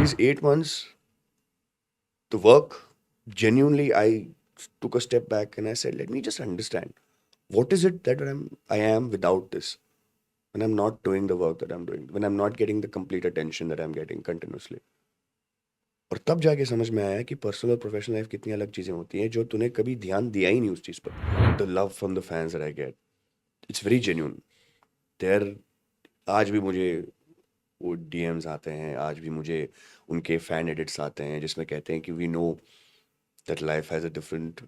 these 8 months, the work, genuinely, I took a step back and I said, let me just understand what is it that I am without this. When I'm not doing the work that I'm doing, when I'm not getting the complete attention that I'm getting continuously. और तब जाके समझ में आया कि personal और professional life कितनी अलग चीज़ें होती हैं जो तूने कभी ध्यान दिया ही नहीं उस चीज़ पर. The love from the fans that I get, it's very genuine. There आज भी मुझे वो डीएम्स आते हैं, आज भी मुझे उनके फैन एडिट्स आते हैं जिसमें कहते हैं कि we know that life has a different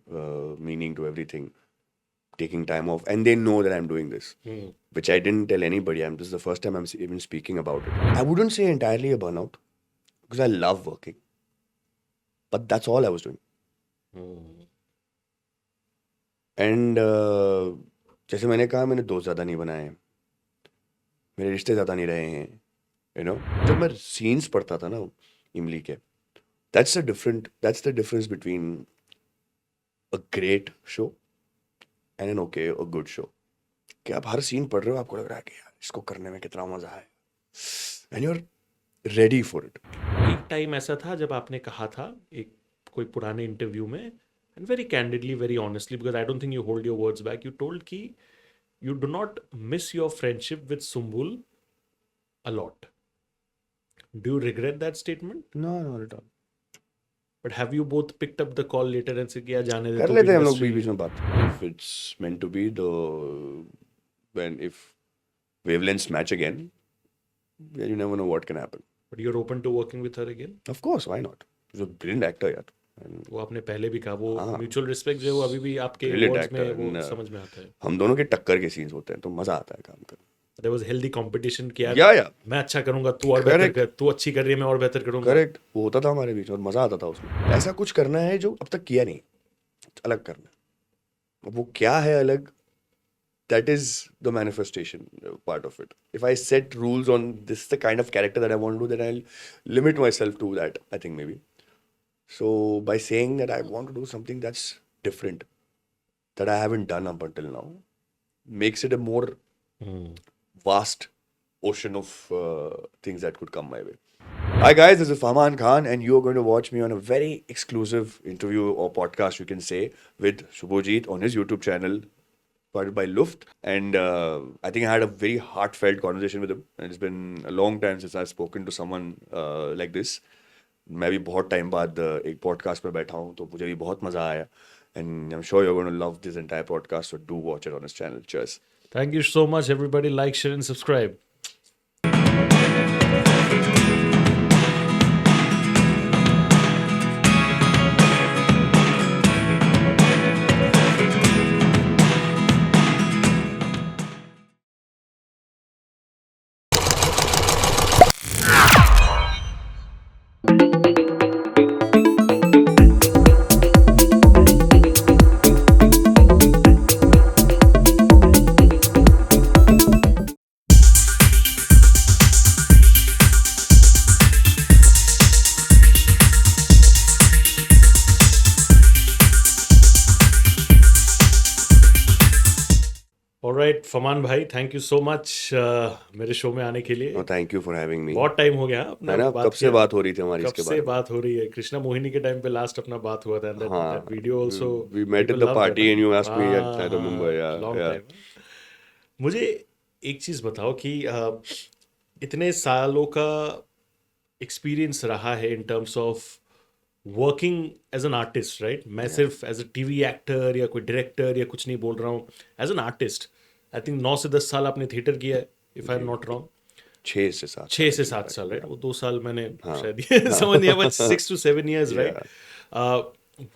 meaning to everything, taking time off, and they know that I'm doing this, which I didn't tell anybody. This is the first time I'm even speaking about it. I wouldn't say entirely a burnout because I love working, but that's all I was doing. And जैसे मैंने कहा, मैंने दोस्त ज़्यादा नहीं बनाए हैं, मेरे रिश्ते ज़्यादा नहीं रहे हैं, you know. जब मैं सीन्स पढ़ता था ना इमली के, that's the difference between a great show and an okay or good show. कि आप हर सीन पढ़ रहे हो, आपको लग रहा है कि यार इसको करने में कितना मजा है, and you're ready for it. एक टाइम ऐसा था जब आपने कहा था एक कोई पुराने इंटरव्यू में, and very candidly, very honestly, because I don't think you hold your words back, you told कि you do not miss your friendship with Sumbul a lot. Do you regret that statement? No, not at all. But have you both picked up the call later and said कि यार जाने दे, कर तू लेते भी हैं हम लोग industry- बीच में बात. If it's meant to be, if wavelengths match again, then you never know what can happen. But you're open to working with her again? Of course, why not? She's a brilliant actor, यार. And वो आपने पहले भी कहा, वो हाँ. Mutual respect जो है वो अभी भी आपके Brilliant वर्ड्स में actor, वो and, समझ में आता है. हम दोनों के टक्कर के सीन्स होते हैं तो मजा आता है काम करने. There was healthy competition कि यार Yeah. मैं अच्छा करूंगा, तू और बेहतर Correct. कर, तू अच्छी कर रही है, मैं और बेहतर करूंगा. करेक्ट, वो होता था हमारे बीच और मजा आता था उसमें. ऐसा कुछ करना है जो अब तक किया नहीं, अलग करना. अब वो क्या है अलग, that is the manifestation part of it. If I set rules on this is the kind of character that I want to do, then I'll limit myself to that, I think maybe. So by saying that I want to do something that's different, that I haven't done up until now, makes it a more vast ocean of things that could come my way. Hi guys, this is Fahman Khan and you're going to watch me on a very exclusive interview or podcast, you can say, with Shubhojit on his YouTube channel, started by Luft. And I think I had a very heartfelt conversation with him. And it's been a long time since I've spoken to someone like this. मैं भी बहुत time बाद एक podcast पर बैठा हूँ, तो मुझे भी बहुत मज़ा आया. And I'm sure you're going to love this entire podcast, so do watch it on his channel. Cheers. Thank you so much, everybody. Like, share, and subscribe. Alright, फमान भाई, थैंक यू सो मच मेरे show में आने के लिए. Oh, thank you for having me. बहुत time हो गया अपना है ना, बात कब से किया. बात हो रही थी हमारी कब इसके से बारे में. बात हो रही है. कृष्णा मोहिनी के टाइम पे लास्ट अपना बात हुआ था. हाँ, that video also we met at people the loved party it. and you asked me, हाँ, I remember, yeah, long yeah. time. मुझे एक चीज़ बताओ कि इतने सालों का एक्सपीरियंस रहा है in terms of working as an artist, right? मैं सिर्फ एज अ टीवी एक्टर या कोई डायरेक्टर या कुछ नहीं बोल रहा हूँ. As an artist I think 9 से 10 साल आपने थिएटर किया है, if I am not wrong. 6 से 7 6 से 7 साल, राइट? वो 2 साल मैंने शायद ये समझ नहीं, but 6 to 7 years, right?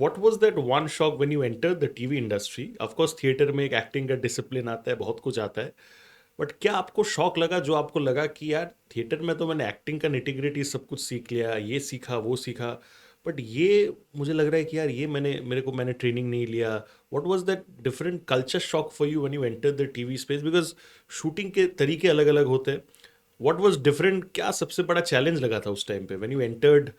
What was that one shock when you entered the TV industry? Of course, theatre में एक एक्टिंग का डिसिप्लिन आता है, बहुत कुछ आता है. बट क्या आपको शॉक लगा जो आपको लगा कि यार थिएटर में तो मैंने एक्टिंग का निटिग्रिटी सब कुछ सीख लिया, ये सीखा वो सीखा, बट ये मुझे लग रहा है कि यार ये मैंने ट्रेनिंग नहीं लिया. What was that different culture shock for you when you enter the TV space? Because shooting के तरीके अलग अलग होते हैं. What was different? क्या सबसे बड़ा चैलेंज लगा था उस टाइम पे when you entered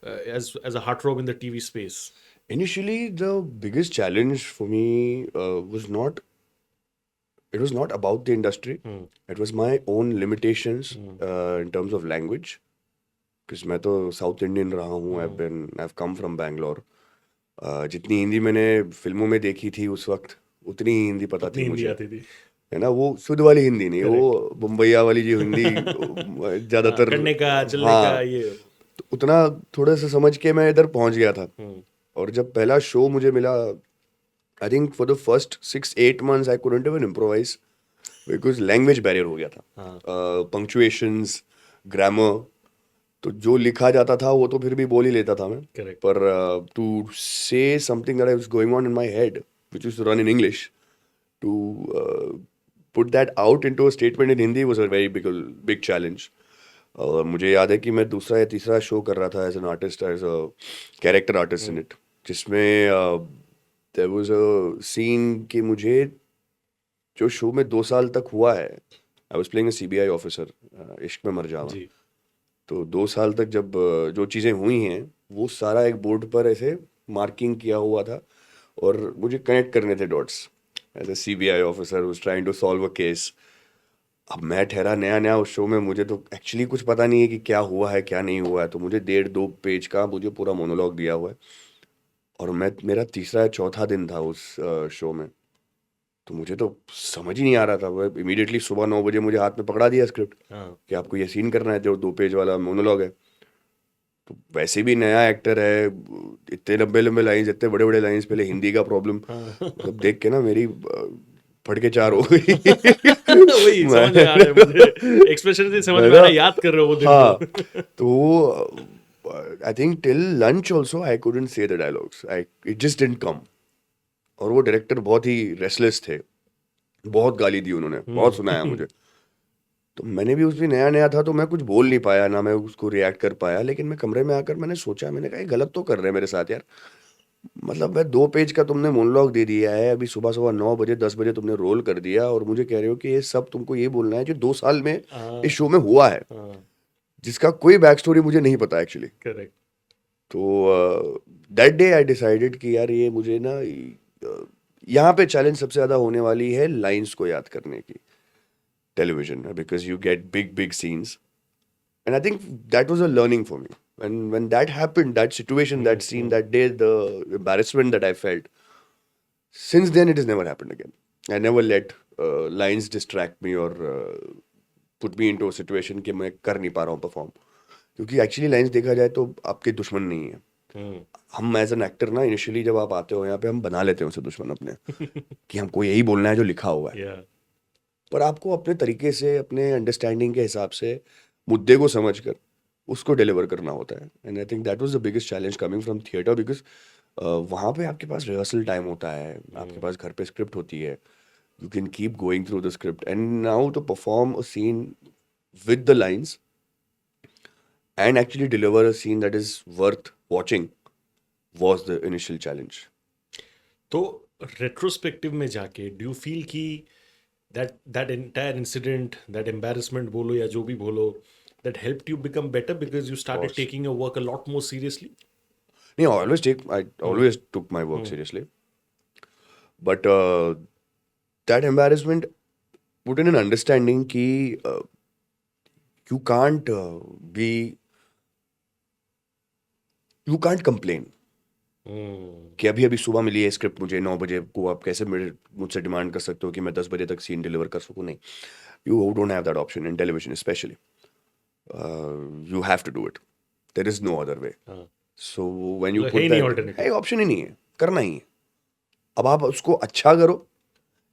as a heartthrob in the TV space? Initially, the biggest challenge for me was not about the industry. It was my own limitations in terms of language. Because मैं तो south Indian रहा हूँ, I've come from Bangalore. जितनी हिंदी मैंने फिल्मों में देखी थी उस वक्त, उतनी ही हिंदी पता उतनी थी हिंदी मुझे, आती थी। है ना। वो शुद्ध वाली हिंदी नहीं, करेक्ट। वो मुंबईया वाली जो हिंदी ज़्यादातर। करने का, चलने का हाँ, ये। तो उतना थोड़ा सा समझ के मैं इधर पहुंच गया था। हम्म। और जब पहला शो मुझे मिला, I think for the first 6-8 months I couldn't even improvise, because language barrier हो गया था। हाँ। पंक्चुएशंस, ग्रामर, तो जो लिखा जाता था वो तो फिर भी बोल ही लेता था मैं। करेक्ट। पर to say something that I was going on in my head which was to run in English, to put that out into a statement in Hindi was a very big challenge. और मुझे याद है कि मैं दूसरा या तीसरा शो कर रहा था as an artist, as a character artist in it, जिसमें देयर वाज अ सीन कि मुझे जो शो में 2 साल तक हुआ है, I was playing a CBI officer, इश्क में मर जावा। जी। तो 2 साल तक जब जो चीज़ें हुई हैं वो सारा एक बोर्ड पर ऐसे मार्किंग किया हुआ था, और मुझे कनेक्ट करने थे dots as a CBI officer was trying to solve a case. अब मैं ठहरा नया नया उस शो में, मुझे तो एक्चुअली कुछ पता नहीं है कि क्या हुआ है क्या नहीं हुआ है, तो मुझे 1.5-2 पेज का मुझे पूरा मोनोलॉग दिया हुआ है। और मेरा तीसरा या चौथा दिन था उस शो में, तो मुझे तो समझ ही नहीं आ रहा था। वो इमीडिएटली सुबह 9 बजे मुझे हाथ में पकड़ा दिया स्क्रिप्ट हाँ। कि आपको ये सीन करना है जो 2 पेज वाला मोनोलॉग है। तो वैसे भी नया एक्टर है, इतने लंबे लंबे लाइंस, इतने बड़े बड़े लाइंस, पहले हिंदी का प्रॉब्लम, हाँ। मतलब देख के ना मेरी फटके चार हो गई। वही समझ में आ रहा है मुझे, एक्सप्रेशन से समझ मैं में आ ना, रहा है, याद कर रहे हो वो दिन हाँ, को। तो I think till lunch also I couldn't say the dialogues, I it just didn't come. और वो डायरेक्टर बहुत ही रेस्टलेस थे, बहुत गाली दी उन्होंने, बहुत सुनाया मुझे। तो मैंने भी उस दिन नया नया था, तो मैं कुछ बोल नहीं पाया ना, मैं उसको रिएक्ट कर पाया। लेकिन मैं कमरे में आकर मैंने सोचा, मैंने कहा ये गलत तो कर रहे हैं मेरे साथ यार। मतलब मैं 2 पेज का तुमने मोनोलॉग दे दिया है, अभी सुबह सुबह 9 बजे 10 बजे तुमने रोल कर दिया, और मुझे कह रहे हो कि ये सब तुमको ये बोलना है जो 2 साल में इस हाँ। शो में हुआ है, हाँ। जिसका कोई बैक स्टोरी मुझे नहीं पता एक्चुअली। करेक्ट। तो दैट डे आई डिसाइडेड कि यार ये मुझे ना, यहाँ पे चैलेंज सबसे ज़्यादा होने वाली है लाइंस को याद करने की टेलीविजन में, because you get big big scenes, and I think that was a learning for me. When that happened, that situation, that scene, that day, the embarrassment that I felt, since then it has never happened again. I never let lines distract me or put me into a situation कि मैं कर नहीं पा रहा हूँ perform, क्योंकि actually lines देखा जाए तो आपके दुश्मन नहीं है। हम्म। हम एज एन एक्टर ना, इनिशियली जब आप आते हो यहाँ पे, हम बना लेते हैं उसे दुश्मन अपने, कि हमको यही बोलना है जो लिखा हुआ है। या। पर आपको अपने तरीके से, अपने अंडरस्टैंडिंग के हिसाब से मुद्दे को समझकर उसको डिलीवर करना होता है। And I think that was the biggest challenge coming from theatre, because वहाँ पे आपके पास रिहर्सल टाइम होता है, आपके पास घर पे स्क्रिप्ट होती है, you can keep going through the script, and now to perform a scene with the lines and actually deliver a scene that is worth watching was the initial challenge. तो retrospective में जाके do you feel कि that that entire incident, that embarrassment बोलो या जो भी बोलो, that helped you become better because you started Course. Taking your work a lot more seriously? No, I always took my work seriously, but that embarrassment put in an understanding कि you can't be you can't complain कि अभी अभी सुबह मिली है script मुझे 9 बजे को, आप कैसे मुझसे डिमांड कर सकते हो कि मैं 10 बजे तक सीन डिलीवर कर सकूं? नहीं, you don't have that option in television especially. You have to do it. There is no other way. हाँ। So when you मतलब है put ही नहीं that, ऑल्टरनेटिव। है ऑप्शन ही नहीं है, करना ही है। अब आप उसको अच्छा करो,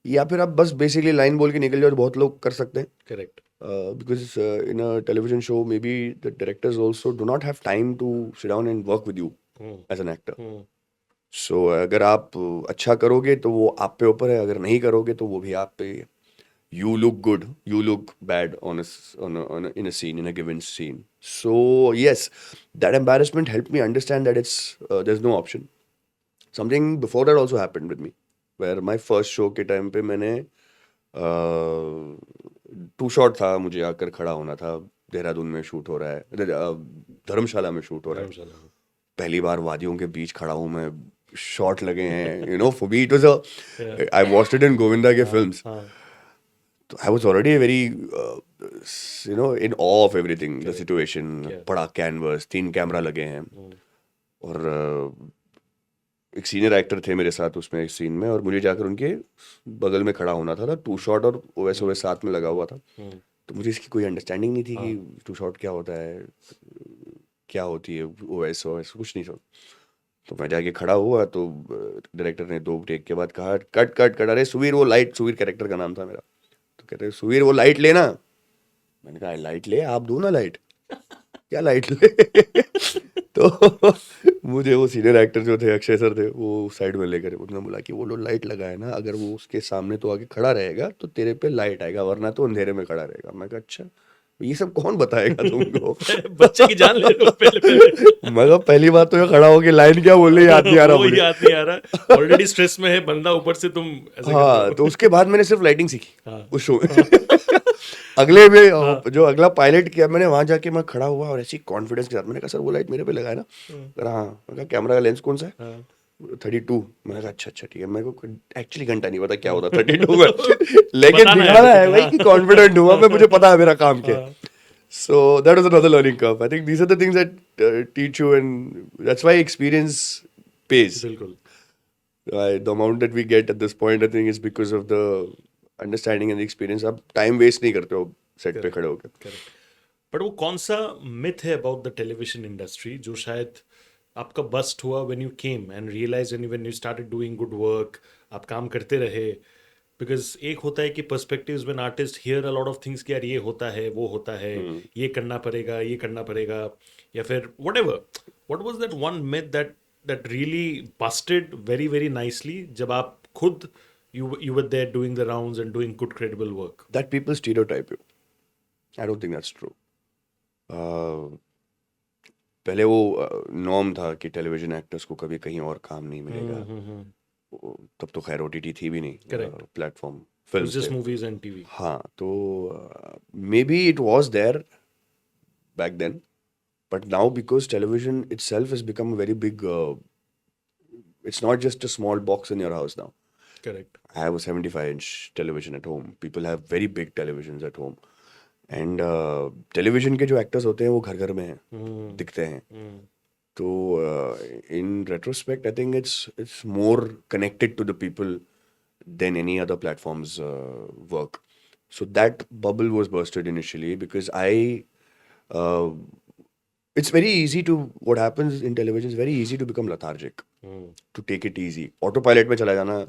या फिर आप बस बेसिकली लाइन बोल के निकल जाओ, तो बहुत लोग कर सकते हैं। Correct. Because in a television show, maybe the directors also do not have time to sit down and work with you as an actor. So अगर आप अच्छा करोगे तो वो आप पे ऊपर है, अगर नहीं करोगे तो वो भी आप पे है। You look good, you look bad in a scene, in a given scene. So yes, that embarrassment helped me understand that there's no option. Something before that also happened with me, where my first show के time पे मैंने to shot था, मुझे आकर खड़ा होना था, देहरादून में शूट हो रहा है, धर्मशाला में शूट हो रहा है, धर्मशाला में। पहली बार वादियों के बीच खड़ा हूँ मैं, शॉट लगे हैं, for me it was I watched it in Govinda के फिल्म्स। हाँ। तो I was already very you know, in awe of everything, the situation. Yeah. बड़ा कैनवस, 3 कैमरा लगे हैं, और एक सीनियर एक्टर थे मेरे साथ उसमें इस सीन में, और मुझे जाकर उनके बगल में खड़ा होना था 2 शॉट, और ओएस ओएस साथ में लगा हुआ था। तो मुझे इसकी कोई अंडरस्टैंडिंग नहीं थी कि 2 शॉट क्या होता है, क्या होती है ओएस ओएस, कुछ नहीं था। तो मैं जाके खड़ा हुआ तो डायरेक्टर ने 2 टेक के बाद कहा, कट कट कट, अरे सुवीर वो लाइट, सुवीर कैरेक्टर का नाम था मेरा, तो कहते सुवीर वो लाइट लेना। मैंने कहा लाइट ले, आप दो ना लाइट, क्या लाइट ले। तो मुझे वो सीनियर एक्टर जो थे, अक्षय सर थे, वो साइड में लेकर उन्होंने बोला कि वो लोग लाइट लगाए ना, अगर वो उसके सामने तो आगे खड़ा रहेगा तो तेरे पे लाइट आएगा, वरना तो अंधेरे में खड़ा रहेगा। मैं कहा अच्छा, ये सब कौन बताएगा तुमको। बच्चे की जान ले रहे हो पहले पहले। मैं कहा पहली बात तो ये खड़ा हो के लाइन क्या बोल रही, याद नहीं आ रहा वो मुझे। याद नहीं आ रहा, ऑलरेडी स्ट्रेस में है बंदा, ऊपर से तुम ऐसे हाँ, करते तो उसके बाद मैंने सिर्फ लाइटिंग सीखी हाँ। उस शो में। अगले में जो अगला पायलट किया मैंने, वहां जाके मैं खड़ा हुआ और ऐसी कॉन्फिडेंस के साथ मैंने कहा सर वो लाइट मेरे पे लगाए ना। कहा हाँ। मैं कहा कैमरा का लेंस कौन सा है? 32। मैंने कहा अच्छा अच्छा ठीक है। मेरे को एक्चुअली घंटा नहीं पता क्या होता 32 में, लेकिन बताना है। दिखाना है भाई कि कॉन्फिडेंट हुआ मैं, मुझे पता है मेरा काम क्या है। So that was another learning curve. I think these are the things that teach you, and that's why experience pays. बिल्कुल। The amount that we get at this point, I think, is because of the understanding and the experience. आप time waste नहीं करते हो set पे खड़े होकर। Correct. But वो कौन सा मिथ है अबाउट द टेलीविजन इंडस्ट्री जो शायद आपका बस्ट हुआ when you came and realise when you started doing good work, आप काम करते रहे? बिकॉज एक होता है कि perspectives when artist hear a lot of things कि यार ये होता है, वो होता है, ये करना पड़ेगा, ये करना पड़ेगा, या फिर whatever. What was that one myth that really Busted very very nicely जब आप खुद you were there doing the rounds and doing good credible work? That people stereotype you. I don't think that's true. पहले वो norm था कि television actors को कभी कहीं और काम नहीं मिलेगा। तब तो खैर ओटीटी थी भी नहीं, platform film just movies and TV. हाँ, तो maybe it was there back then, but now because television itself has become a very big, it's not just a small box in your house now. Correct. I have a 75-inch television at home. People have very big televisions at home. And television के जो actors होते हैं वो घर घर में हैं, दिखते हैं। तो in retrospect, I think it's more connected to the people than any other platform's work. So that bubble was bursted initially because it's very easy to, what happens in television is very easy to become lethargic, to take it easy. Autopilot में चला जाना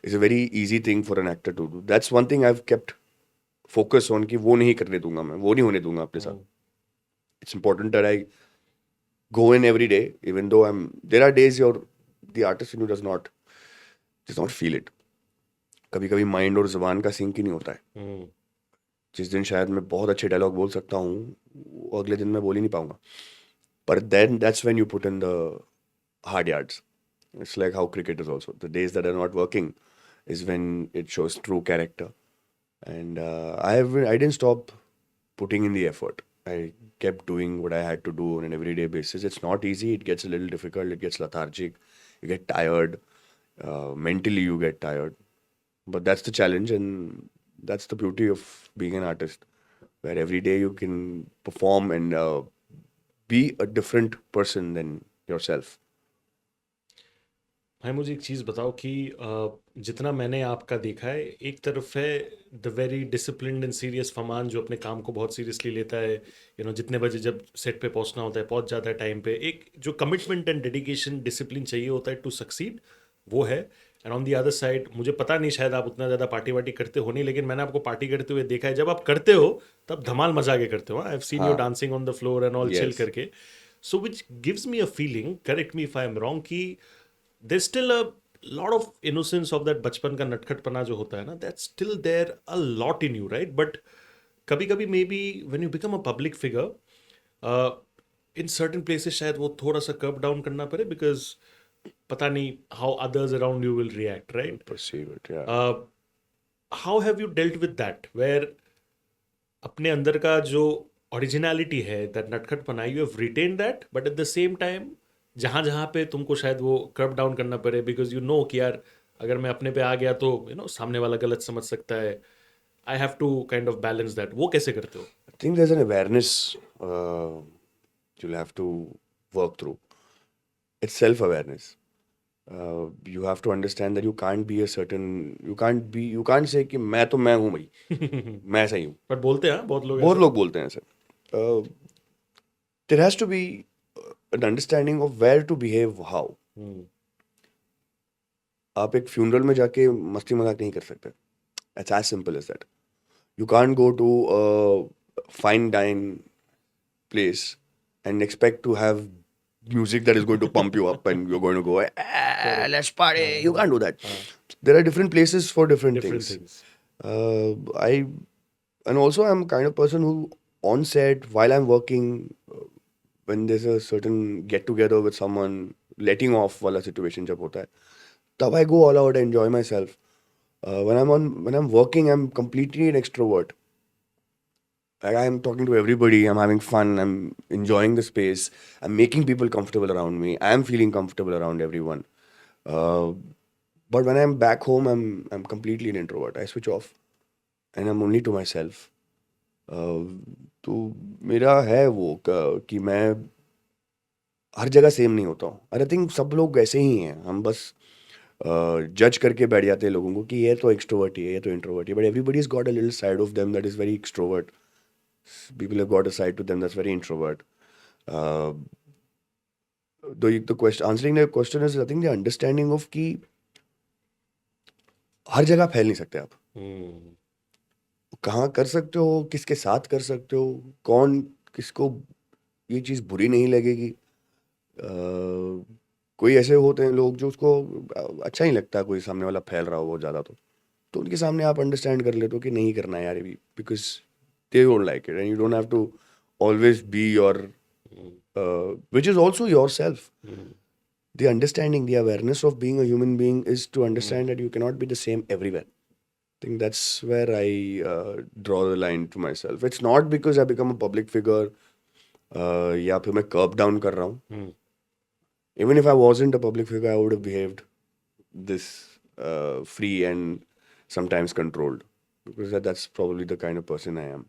is a very easy thing for an actor to do. That's one thing I've kept focus on कि वो नहीं करने दूंगा मैं, वो नहीं होने दूंगा अपने साथ. It's important that I go in every day, even though there are days the artist in you does not feel it. कभी कभी माइंड और जुबान का सिंक ही नहीं होता है. जिस दिन शायद मैं बहुत अच्छे डायलॉग बोल सकता हूँ, वो अगले दिन मैं बोल ही नहीं पाऊंगा. But then that's when you put in the hard yards. It's like how cricket is also. The days that are not working is when it shows true character. And I didn't stop putting in the effort. I kept doing what I had to do on an everyday basis. It's not easy. It gets a little difficult. It gets lethargic. You get tired. Mentally, you get tired. But that's the challenge, and that's the beauty of being an artist, where every day you can perform and be a different person than yourself. भाई मुझे एक चीज़ बताओ कि जितना मैंने आपका देखा है, एक तरफ है the very disciplined and serious Farman जो अपने काम को बहुत सीरियसली लेता है, जितने बजे जब सेट पे पहुंचना होता है पहुंच जाता है टाइम पे. एक जो कमिटमेंट एंड डेडिकेशन डिसिप्लिन चाहिए होता है टू सक्सीड, वो है. And on the other side, मुझे पता नहीं शायद आप उतना ज़्यादा पार्टी वार्टी करते हो नहीं, लेकिन मैंने आपको पार्टी करते हुए देखा है. जब आप करते हो तब धमाल मजा के करते हो. I have seen you dancing on the floor and all, chill करके. So which gives me a feeling, correct me if I am wrong, कि there's still a lot of innocence of that बचपन का नटखटपना जो होता है ना, that's still there a lot in you, right? But कभी कभी maybe when you become a public figure, in certain places शायद वो थोड़ा सा curb down करना पड़े, because पता नहीं how others around you will react, right? Perceive it, yeah. How have you dealt with that, where अपने अंदर का जो originality है, that नटखटपना, you have retained that, but at the same time जहाँ जहाँ पे तुमको शायद वो कर्व डाउन करना पड़े, बिकॉज यू नो कि यार अगर मैं अपने पे आ गया तो सामने वाला गलत समझ सकता है. I have to kind of balance that, वो कैसे करते हो? I think there's an awareness you'll have to work through. It's self-awareness. You have to understand that you can't be a certain, you can't say कि मैं हूँ भाई, मैं ऐसा ही हूँ. बट बोलते हैं बहुत लोग बहुत ऐसा। लोग बोलते हैं sir. There has to be an understanding of where to behave how. आप एक फ्यूनरल में जाके मस्ती मजाक नहीं कर सकते. It's as simple as that. You can't go to a fine dine place and expect to have music that is going to pump you up and you're going to go, let's party. You can't do that. There are different places for different Different things. things. And also I'm kind of person who on set while I'm working, when there's a certain get together with someone, letting off wala situation जब होता है, तब I go all out, I enjoy myself. When I'm working, I'm completely an extrovert. Like I'm talking to everybody, I'm having fun, I'm enjoying the space, I'm making people comfortable around me, I'm feeling comfortable around everyone. But when I'm back home, I'm completely an introvert. I switch off and I'm only to myself. तो मेरा है वो कि मैं हर जगह same नहीं होता हूँ. आई थिंक सब लोग ऐसे ही हैं. हम बस जज करके बैठ जाते हैं लोगों को कि ये तो एक्सट्रोवर्ट ही है, ये तो इंट्रोवर्ट है. But everybody is got a little side of them that is very extrovert. People have got a side to them that's very introvert. The question, answering the question is, I think the understanding of कि हर जगह फैल नहीं सकते आप. कहाँ कर सकते हो, किसके साथ कर सकते हो, कौन किसको ये चीज़ बुरी नहीं लगेगी. कोई ऐसे होते हैं लोग जो उसको अच्छा नहीं लगता कोई सामने वाला फैल रहा हो बहुत ज़्यादा, तो उनके सामने आप अंडरस्टैंड कर लेते हो कि नहीं करना है यार ये भी, because they don't like it and you don't have to always be your which is also yourself. The understanding, the awareness of being a human being is to understand that you cannot be the same everywhere. I think that's where I draw the line to myself. It's not because I become a public figure या फिर मैं curb down कर रहा हूँ. Even if I wasn't a public figure, I would have behaved this free and sometimes controlled, because that's probably the kind of person I am.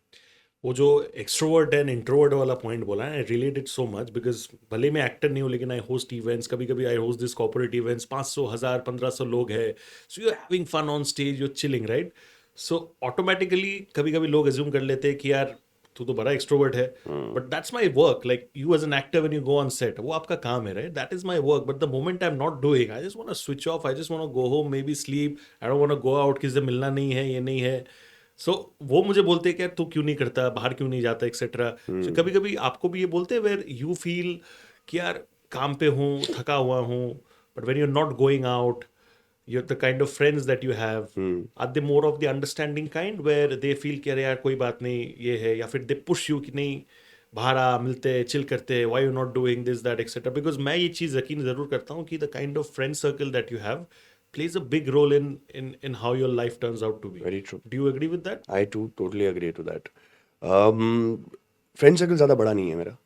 वो जो extrovert and introvert वाला point बोला है, I relate it so much because भले मैं actor नहीं हूँ लेकिन आई होस्ट इवेंट्स, कभी कभी I host this corporate events, 500 1000 1500 लोग हैं, so you are having fun on stage, you chilling right. So automatically कभी कभी लोग एज्यूम कर लेते हैं कि यार तू तो बड़ा एक्सट्रोवर्ट है, but that's my work. Like you as an actor when you go on set, वो आपका काम है right, that is my work. But the moment I am not doing, I just want to switch off, I just want to go home, maybe sleep, I don't want to go out, किसी से मिलना नहीं है, ये नहीं है. सो वो मुझे बोलते हैं कि यार तू क्यों नहीं करता, बाहर क्यों नहीं जाता, एक्सेट्रा. सो कभी कभी आपको भी ये बोलते हैं वेयर यू फील कि यार काम पे हूँ, थका हुआ हूँ, but when you are not going out, you're the kind of friends that you have, are they more of the understanding kind where they feel कि अरे यार कोई बात नहीं ये है, या फिर they push you कि नहीं बाहर आ, मिलते चिल करते, why you not doing this that etc. Because मैं ये चीज़ यकीन ज़रूर करता हूँ कि the kind of friend circle that you have plays a big role in how your life turns out to be. Very true. Do you agree with that? I too totally agree to that. Friend circle ज़्यादा बड़ा नहीं है मेरा.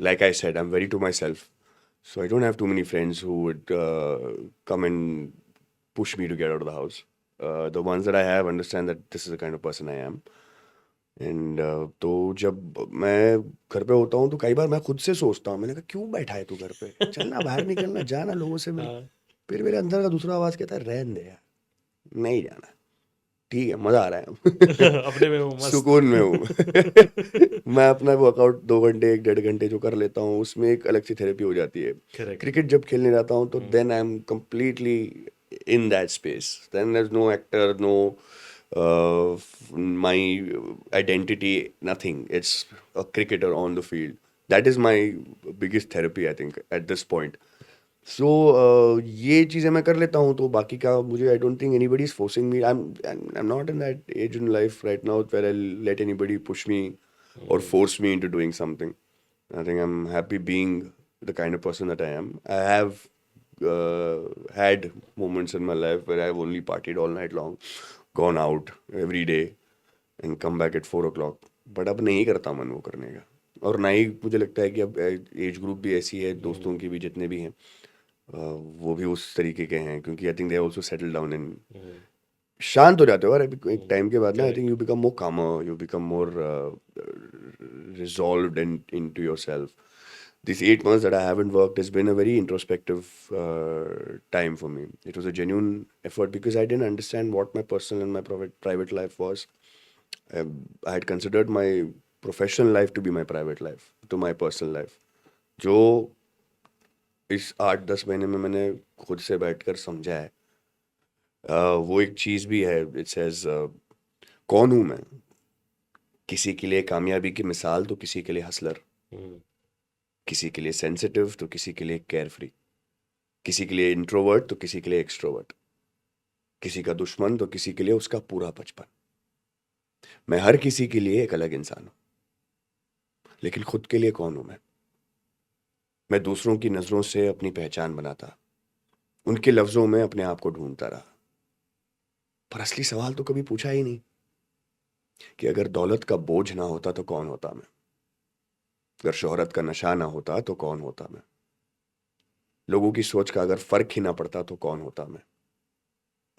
Like I said, I'm very to myself. So I don't have too many friends who would come and push me to get out of the house. The ones that I have understand that this is the kind of person I am. And तो जब मैं घर पे होता हूँ तो कई बार मैं खुद से सोचता हूँ, मैंने कहा क्यों बैठा है तू घर पे, चलना बाहर निकलना, जाना लोगों से मिल. फिर मेरे अंदर का दूसरा आवाज़ कहता है रहने दे यार, नहीं जाना, ठीक है मज़ा आ रहा है अपने में वो मस्त. सुकून में हूँ. मैं अपना वर्कआउट 2 घंटे 1-1.5 घंटे जो कर लेता हूँ उसमें एक अलग सी थेरेपी हो जाती है. Correct. क्रिकेट जब खेलने जाता हूँ तो then I am completely in that space. Then there is no actor, no my identity, nothing. It's a cricketer on the field. That is my biggest therapy, I think, at this point. So ये चीज़ें मैं कर लेता हूँ तो बाकी का मुझे I don't think anybody is forcing me. I'm not in that age in life right now where I'll let anybody push me or force me into doing something. I think I'm happy being the kind of person that I am. I have had moments in my life where I've only partied all night long, gone out every day and come back at 4 o'clock. But अब नहीं करता मन वो करने का, और ना ही मुझे लगता है कि अब एज ग्रुप भी ऐसी है, दोस्तों की भी जितने भी हैं वो भी उस तरीके के हैं, क्योंकि I think they also settle down in शांत हो जाते हो, और एक टाइम के बाद ना I Correct. Think you become more calmer, you become more resolved into yourself. These 8 months that I haven't worked has been a very introspective time for me. It was a genuine effort because I didn't understand what my personal and my private life was. I had considered my professional life to be my private life, to my personal life. जो इस 8-10 महीने में मैंने खुद से बैठकर समझा है, वो एक चीज़ भी है. इट सेज कौन हूँ मैं? किसी के लिए कामयाबी की मिसाल तो किसी के लिए हसलर, Hmm. किसी के लिए सेंसिटिव तो किसी के लिए केयर फ्री, किसी के लिए इंट्रोवर्ट तो किसी के लिए एक्सट्रोवर्ट, किसी का दुश्मन तो किसी के लिए उसका पूरा बचपन. मैं हर किसी के लिए एक अलग इंसान हूं, लेकिन खुद के लिए कौन हूं मैं? मैं दूसरों की नजरों से अपनी पहचान बनाता, उनके लफ्जों में अपने आप को ढूंढता रहा, पर असली सवाल तो कभी पूछा ही नहीं कि अगर दौलत का बोझ ना होता तो कौन होता मैं, अगर शोहरत का नशा ना होता तो कौन होता मैं, लोगों की सोच का अगर फर्क ही ना पड़ता तो कौन होता मैं,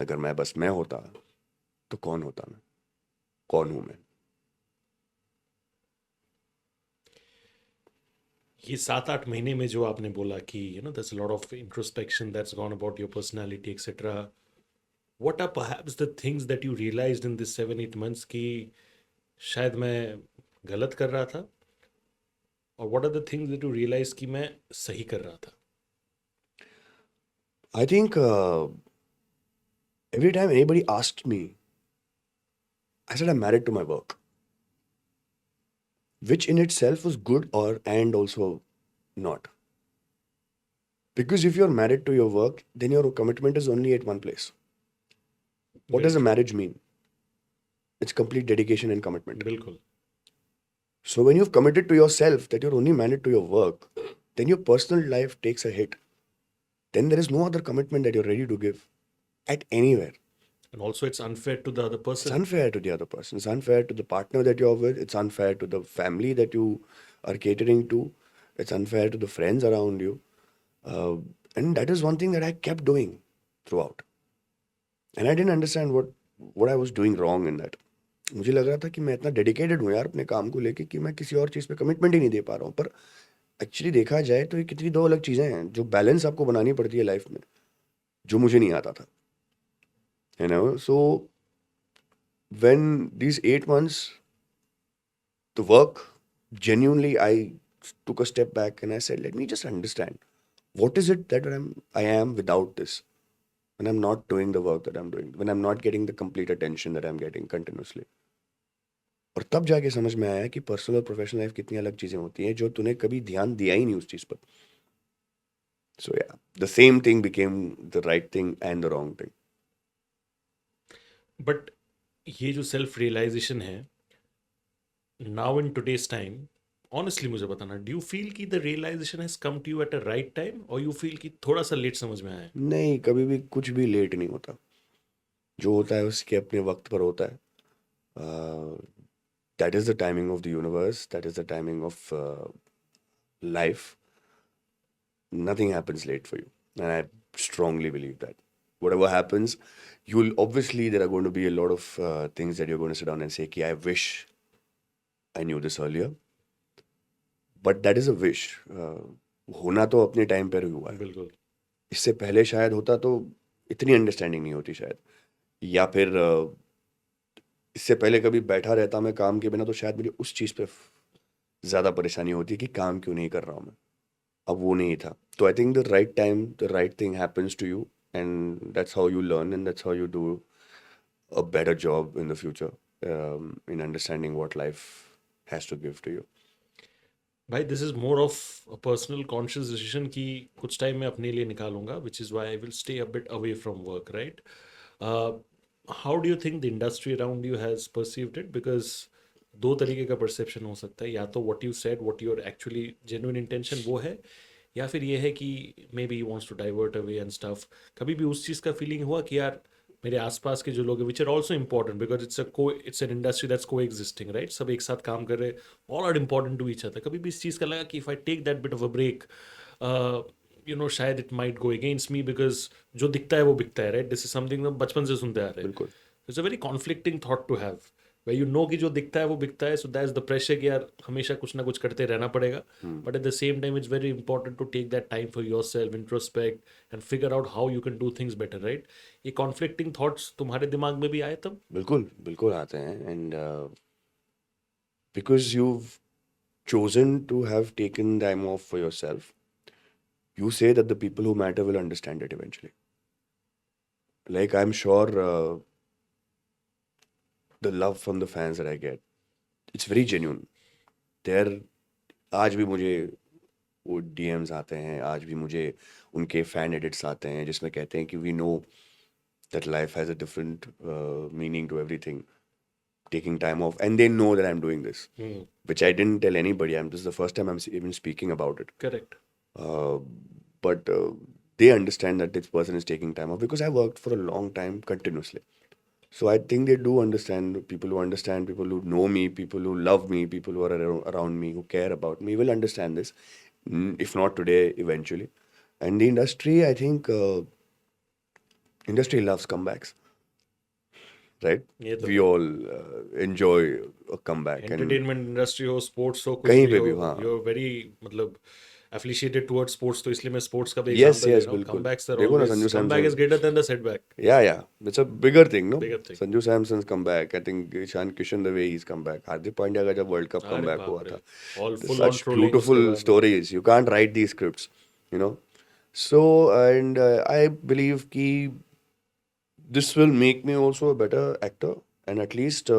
अगर मैं बस मैं होता तो कौन होता मैं, कौन हूं मैं? ये 7-8 महीने में जो आपने बोला कि there's a lot of introspection that's gone about your personality etc. What are perhaps the things that you realized in this 7-8 months कि शायद मैं गलत कर रहा था, और what are the things that you realized कि मैं सही कर रहा था? I think every time anybody asked me, I said I'm married to my work, which in itself was good or and also not. Because if you're married to your work, then your commitment is only at one place. What Very does a true. marriage mean? It's complete dedication and commitment. बिल्कुल. So when you've committed to yourself that you're only married to your work, then your personal life takes a hit. Then there is no other commitment that you're ready to give at anywhere. And also it's unfair to the other It's person. unfair to the other person. It's unfair to the partner that you're with. It's unfair to the family that you are catering to. It's unfair to the friends around you. Uh, and that is one thing that I kept doing throughout. And I didn't understand what I was doing wrong in that. मुझे लग रहा था कि मैं इतना dedicated हूँ यार अपने काम को लेके कि मैं किसी और चीज़ पे कमिटमेंट ही नहीं दे पा रहा हूँ. पर एक्चुअली देखा जाए तो ये कितनी दो अलग चीज़ें हैं जो बैलेंस आपको बनानी पड़ती है लाइफ में, जो मुझे नहीं आता था. So when these 8 months, the work, genuinely I took a step back and I said, let me just understand what is it that I am without this, when I'm not doing the work that I'm doing, when I'm not getting the complete attention that I'm getting continuously. और तब जाके समझ में आया कि personal और professional life कितनी अलग चीज़ें होती हैं जो तूने कभी ध्यान दिया ही नहीं उस चीज़ पर. So yeah the same thing became the right thing and the wrong thing. But ये जो सेल्फ रियलाइजेशन है now in today's time, honestly मुझे बताना, डू यू फील कि the realisation has come to you at a right time, और you feel कि थोड़ा सा लेट समझ में आया है? नहीं, कभी भी कुछ भी लेट नहीं होता. जो होता है उसके अपने वक्त पर होता है. That is the timing of the universe, that is the timing of life. Nothing happens late for you, and I strongly believe that whatever happens, you'll obviously, there are going to be a lot of things that you're going to sit down and say ki I wish I knew this earlier, but that is a wish. होना तो अपने time पर ही हुआ है. बिल्कुल. इससे पहले शायद होता तो इतनी अंडरस्टैंडिंग नहीं होती शायद, या फिर इससे पहले कभी बैठा रहता मैं काम के बिना तो शायद मुझे उस चीज़ पे ज़्यादा परेशानी होती कि काम क्यों नहीं कर रहा हूँ मैं. अब वो नहीं था. तो I think the right time the right thing happens to you, and that's how you learn and that's how you do a better job in the future, in understanding what life has to give to you. भाई this is more of a personal conscious decision कि कुछ time मैं अपने लिए निकालूंगा, which is why I will stay a bit away from work, right? How do you think the industry around you has perceived it? Because दो तरीके का perception हो सकता है, या तो what you said, what your actually genuine intention वो है, या फिर ये है कि may be you wants to divert away and stuff. कभी भी उस चीज़ का फीलिंग हुआ कि यार मेरे आसपास के जो लोग हैं, which are also important because it's an industry that's coexisting, right? सब एक साथ काम कर रहे, all are important to each other. कभी भी इस चीज़ का लगा कि if I take that bit of a break, शायद it might go against me, because जो दिखता है वो बिकता है, राइट? दिस इज समथिंग हम बचपन से सुनते आ रहे हैं. बिल्कुल. It's a very conflicting thought to have, where you know कि जो दिखता है वो बिकता है, so that's the pressure कि यार हमेशा कुछ ना कुछ करते रहना पड़ेगा, but at the same time it's very important to take that time for yourself, introspect and figure out how you can do things better, right? ये conflicting thoughts तुम्हारे दिमाग में भी आए तब? बिल्कुल बिल्कुल आते हैं. And because you've chosen to have taken time off for yourself, you say that the people who matter will understand it eventually. Like, I'm sure the love from the fans that I get, it's very genuine. They're आज भी मुझे वो DMs आते हैं, आज भी मुझे उनके फैन एडिट्स आते हैं जिसमें कहते हैं कि we know that life has a different meaning to everything. Taking time off, and they know that I'm doing this, which I didn't tell anybody. This is the first time I'm even speaking about it. Correct. But they understand that this person is taking time off because I worked for a long time continuously. So I think they do understand. People who know me, people who love me, people who are around me, who care about me, will understand this. If not today, eventually. And the industry, I think, industry loves comebacks, right? ये तो We all enjoy a comeback. And entertainment industry हो, sports हो, कुछ कहीं भी पे हो, भी, हाँ. यू आर वेरी मतलब एफिलिएटेड टुवर्ड्स स्पोर्ट्स, तो इसलिए मैं स्पोर्ट्स का भी Yes, एग्जांपल दे yes, रहा हूँ. बिल्कुल. कमबैक्स आर देखो ना, always, Sanju comeback Samson. Is greater than the setback. Yeah. It's a bigger thing, no? Bigger thing. Sanju Samson's comeback. I think Ishan Kishan, the way he's come back. Hardik Pandya का जब World Cup अरे comeback बाप हुआ रे, था. All full on Such trolling उसके beautiful बाद. stories. You can't write these scripts, you know. So, and I believe कि this will make me also a better actor and at least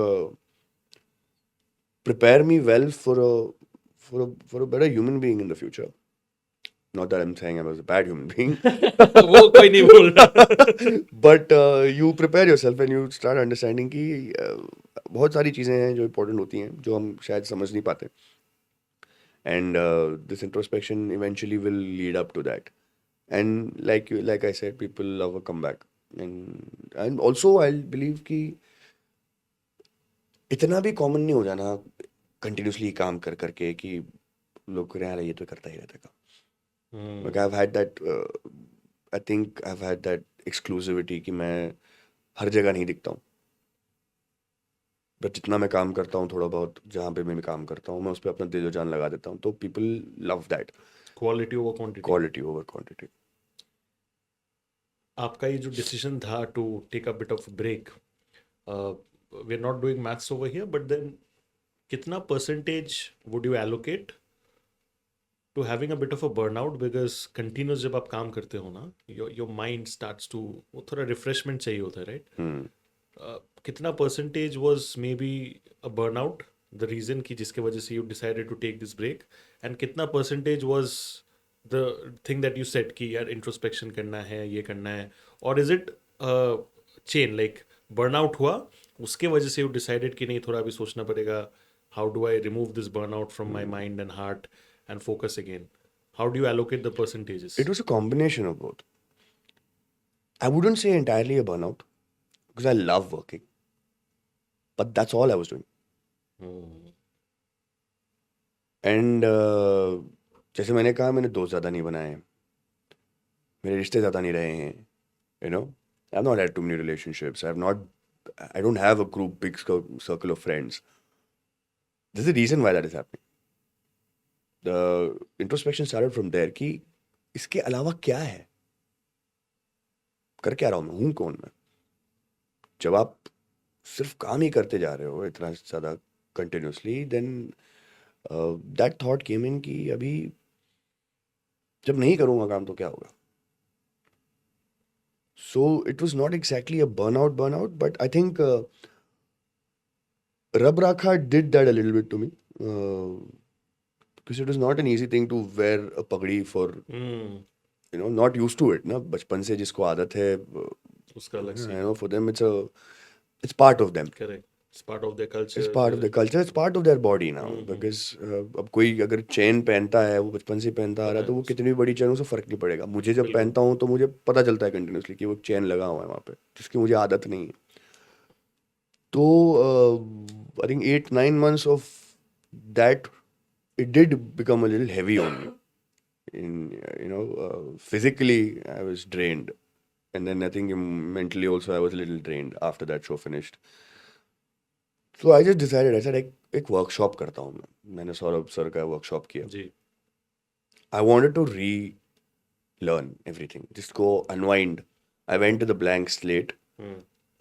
prepare me well for a better human being in the future. Not that I'm saying I was a bad human being. वो कोई नहीं बोल रहा. But you prepare yourself and you start understanding कि बहुत सारी चीज़ें हैं जो important होती हैं जो हम शायद समझ नहीं पाते. And this introspection eventually will lead up to that. And like I said, people love a comeback. And also I'll believe कि इतना भी common नहीं हो जाना continuously काम कर करके कि लोग कह रहे हैं ये तो करता ही रहता है. Like I've had that I think I've had that exclusivity कि मैं हर जगह नहीं दिखता हूँ. बट जितना मैं काम करता हूँ थोड़ा बहुत जहाँ पे मैं काम करता हूँ मैं उस पर अपना दिल जान लगा देता हूँ. तो people love that. Quality over quantity. Quality over quantity. आपका ये जो डिसीजन था to take a bit of break, we are not doing maths over here, but then कितना percentage would you allocate to having a bit of a burnout? Because continuous जब आप काम करते हो ना, योर माइंड स्टार्ट्स टू, वो थोड़ा refreshment चाहिए होता है, राइट? कितना percentage was maybe a burnout the reason की जिसके वजह से you decided to take this break, and कितना percentage was the thing that you set कि यार इंट्रोस्पेक्शन करना है, ये करना है? और is it chain, like burnout हुआ उसके वजह से यू डिसाइडेड कि नहीं थोड़ा अभी सोचना पड़ेगा, how do I remove this burnout from my mind and heart and focus again? How do you allocate the percentages? It was a combination of both. I wouldn't say entirely a burnout because I love working. But that's all I was doing. And जैसे मैंने कहा मैंने दोस्त ज़्यादा नहीं बनाए हैं, मेरे रिश्ते ज़्यादा नहीं रहे हैं. You know, I've not had too many relationships. I don't have a big circle of friends. There's a reason why that is happening. The introspection started from there कि इसके अलावा क्या है, कर क्या रहा हूँ मैं, हूँ कौन मैं. जब आप सिर्फ काम ही करते जा रहे हो इतना ज़्यादा continuously, then that thought came in कि अभी जब नहीं करूँगा काम तो क्या होगा. So it was not exactly a burnout but I think Rab Rakha did that a little bit to me. Because it is not an easy thing to wear a pagdi for, not used to it, ना बचपन से जिसको आदत है उसका अलग से. for them it's part of them. Correct. It's part of their culture. It's part of their culture. It's part of their body now. Because अब कोई अगर चेन पहनता है, वो बचपन से पहनता आ रहा है, तो वो कितनी भी बड़ी चेन उसे फर्क नहीं पड़ेगा. मुझे जब पहनता हूँ तो मुझे पता चलता है कंटिन्यूसली कि वो चेन लगा हुआ है वहाँ पे, जिसकी मुझे आदत नहीं है. तो I think 8-9 months of that, it did become a little heavy on me. Physically I was drained and then I think mentally also I was a little drained after that show finished. So I just decided, I said एक workshop करता हूँ मैंने Saurabh sir का workshop किया. जी. I wanted to relearn everything, just go unwind. I went to the blank slate.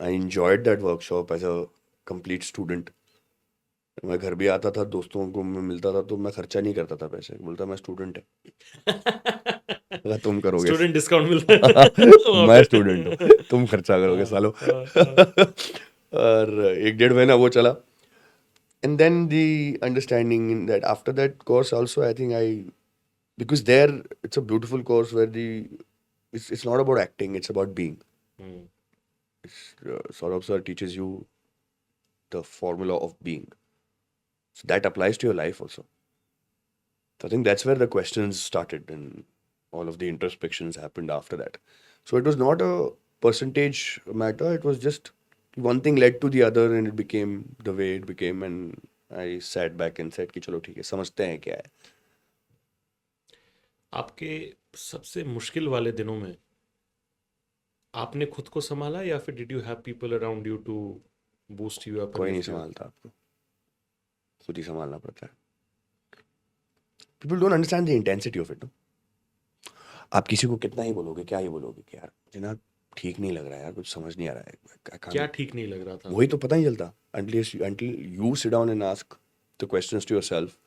I enjoyed that workshop as a complete student. मैं घर भी आता था, दोस्तों को मैं मिलता था, तो मैं खर्चा नहीं करता था पैसे. बोलता मैं स्टूडेंट है, अगर तुम करोगे स्टूडेंट डिस्काउंट मिलता है. मैं स्टूडेंट हूँ, तुम खर्चा करोगे सालो. और 1-1.5 महीना वो चला. And then the understanding that after that course also, I think because there it's a beautiful course where it's not about acting, it's about being. Saurabh sir teaches you the formula of being. So that applies to your life also. So I think that's where the questions started and all of the introspections happened after that. So it was not a percentage matter, it was just one thing led to the other and it became the way it became, and I sat back and said कि चलो ठीक है, समझते हैं क्या है. आपके सबसे मुश्किल वाले दिनों में आपने खुद को संभाला या फिर did you have people around you to boost you up? कोई नहीं संभालता आपको, खुद ही संभालना पड़ता है. People don't understand the intensity of it. No? आप किसी को कितना ही बोलोगे, क्या ही बोलोगे कि यार मुझे ना ठीक नहीं लग रहा है, यार कुछ समझ नहीं आ रहा है, क्या ठीक नहीं लग रहा था? वही तो पता नहीं चलता until you sit down and ask the questions to yourself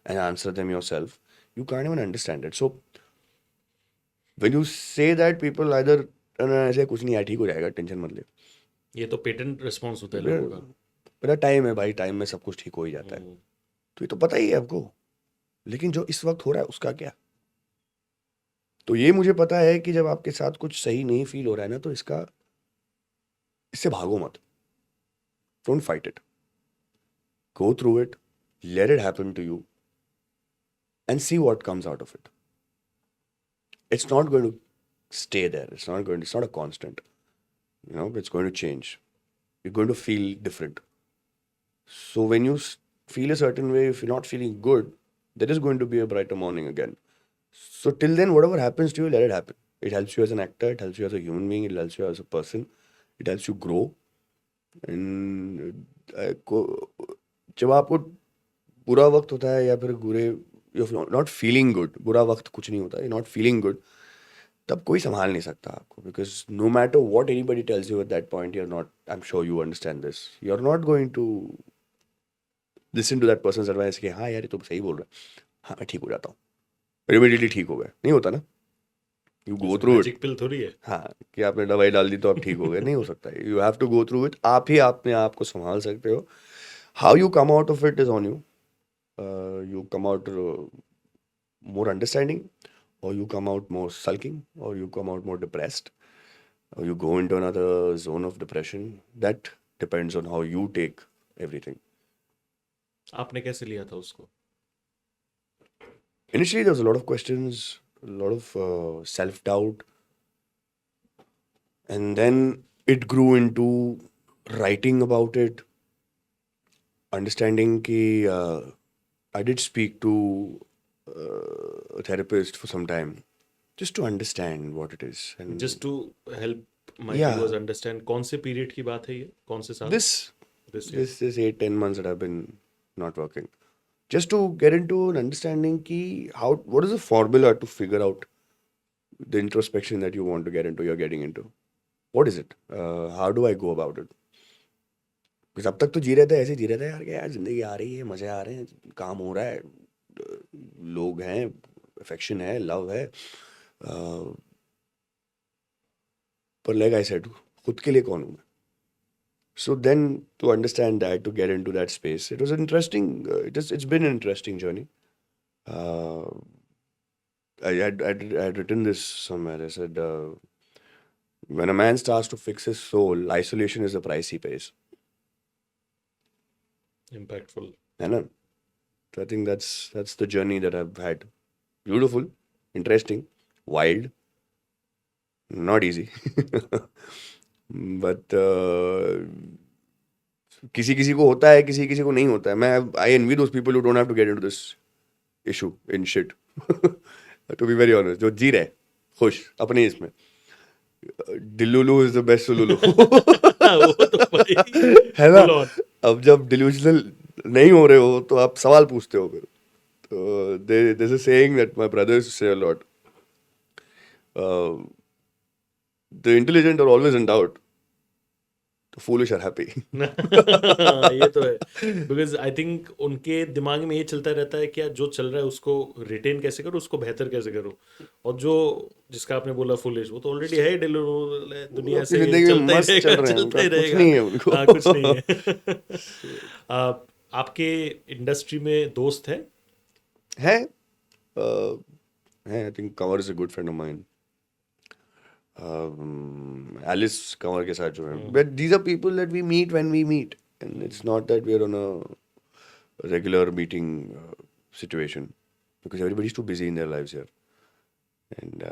and answer them yourself, you can't even understand it. So when you say that, people either ऐसे कुछ नहीं यार ठीक हो जाएगा, टेंशन मत ले. ये तो पेटेंट रिस्पॉन्स होता है लोगों का. मेरा टाइम है भाई, टाइम में सब कुछ ठीक हो ही जाता है. तो ये तो पता ही है आपको, लेकिन जो इस वक्त हो रहा है उसका क्या? तो ये मुझे पता है कि जब आपके साथ कुछ सही नहीं फील हो रहा है ना, तो इससे भागो मत. Don't fight it, go through it, let it happen to you and see what comes out of it. It's not going to stay there. It's not a constant. It's going to change. You're going to feel different. So when you feel a certain way, if you're not feeling good, there is going to be a brighter morning again. So till then, whatever happens to you, let it happen. It helps you as an actor. It helps you as a human being. It helps you as a person. It helps you grow. And जब आपको बुरा वक्त होता है या फिर you're not feeling good, बुरा वक्त कुछ नहीं होता, you're not feeling good, तब कोई संभाल नहीं सकता आपको. Because no matter what anybody tells you at that point, you're not, I'm sure you understand this, you're not going to listen to that person's advice कि हाँ यार ये तो सही बोल रहा है, हाँ मैं ठीक हो जाता हूँ, immediately ठीक हो गए. नहीं होता ना. You go through it. Magic pill थोड़ी है. हाँ कि आपने दवाई डाल दी तो आप ठीक हो गए, नहीं हो सकता है. You have to go through it. आप ही अपने आप को संभाल सकते हो. How you come out of it is on you. You come out more understanding, or you come out more sulking, or you come out more depressed, or you go into another zone of depression. That depends on how you take everything. आपने कैसे लिया था उसको? Initially, there was a lot of questions, a lot of self-doubt. And then it grew into writing about it, understanding कि I did speak to a therapist for some time, just to understand what it is. And Just to help my Yeah. viewers understand, कौन से period की बात है ये? कौन से साल? this This year. this 8-10 months that I've been not working, just to get into an understanding कि what is the formula to figure out the introspection that you want to get into, you're getting into. What is it? How do I go about it? Because अब तक तो जी रहे थे, ऐसे जी रहे थे यार, क्या यार जिंदगी आ रही है, मजे आ रहे हैं, काम हो रहा है, लोग हैं, अफेक्शन है, लव है, पर लाइक आई सेड, खुद के लिए कौन हूँ मैं? So then to understand that, to get into that space, it was interesting. It's been an interesting journey. I had written this somewhere. I said, when a man starts to fix his soul, isolation is the price he pays. Impactful. है ना? So I think that's the journey that I've had. Beautiful, interesting, wild, not easy. But किसी किसी को होता है, किसी किसी को नहीं होता है. I envy those people who don't have to get into this issue in shit. To be very honest, जो जी रहे खुश अपने इसमें. डिलुलू इज द बेस्ट सुलुलू वो तो भाई है ना? full on. अब जब डिल्यूजनल नहीं हो रहे हो तो आप सवाल पूछते हो फिर. तो there's a saying that my brother used to say a lot. The intelligent are always in doubt. The foolish are happy. ये तो है बिकॉज आई थिंक उनके दिमाग में ये चलता रहता है कि यार जो चल रहा है उसको रिटेन कैसे करो, उसको बेहतर कैसे करो. और जो जिसका आपने बोला फुलिश, वो तो ऑलरेडी है दुनिया अपनी से जिंदगी में चलता ही मस्त चल रहेगा, रहे हैं, चलता ही उनका कुछ रहेगा. नहीं है उनको. हाँ, कुछ नहीं है. आपके इंडस्ट्री में दोस्त है? है I think Kanwar is a good friend of mine. एलिस कंवर के साथ जो है, but these are people that we meet when we meet, and it's not that we are on a regular meeting situation, because everybody's too busy in their lives here. And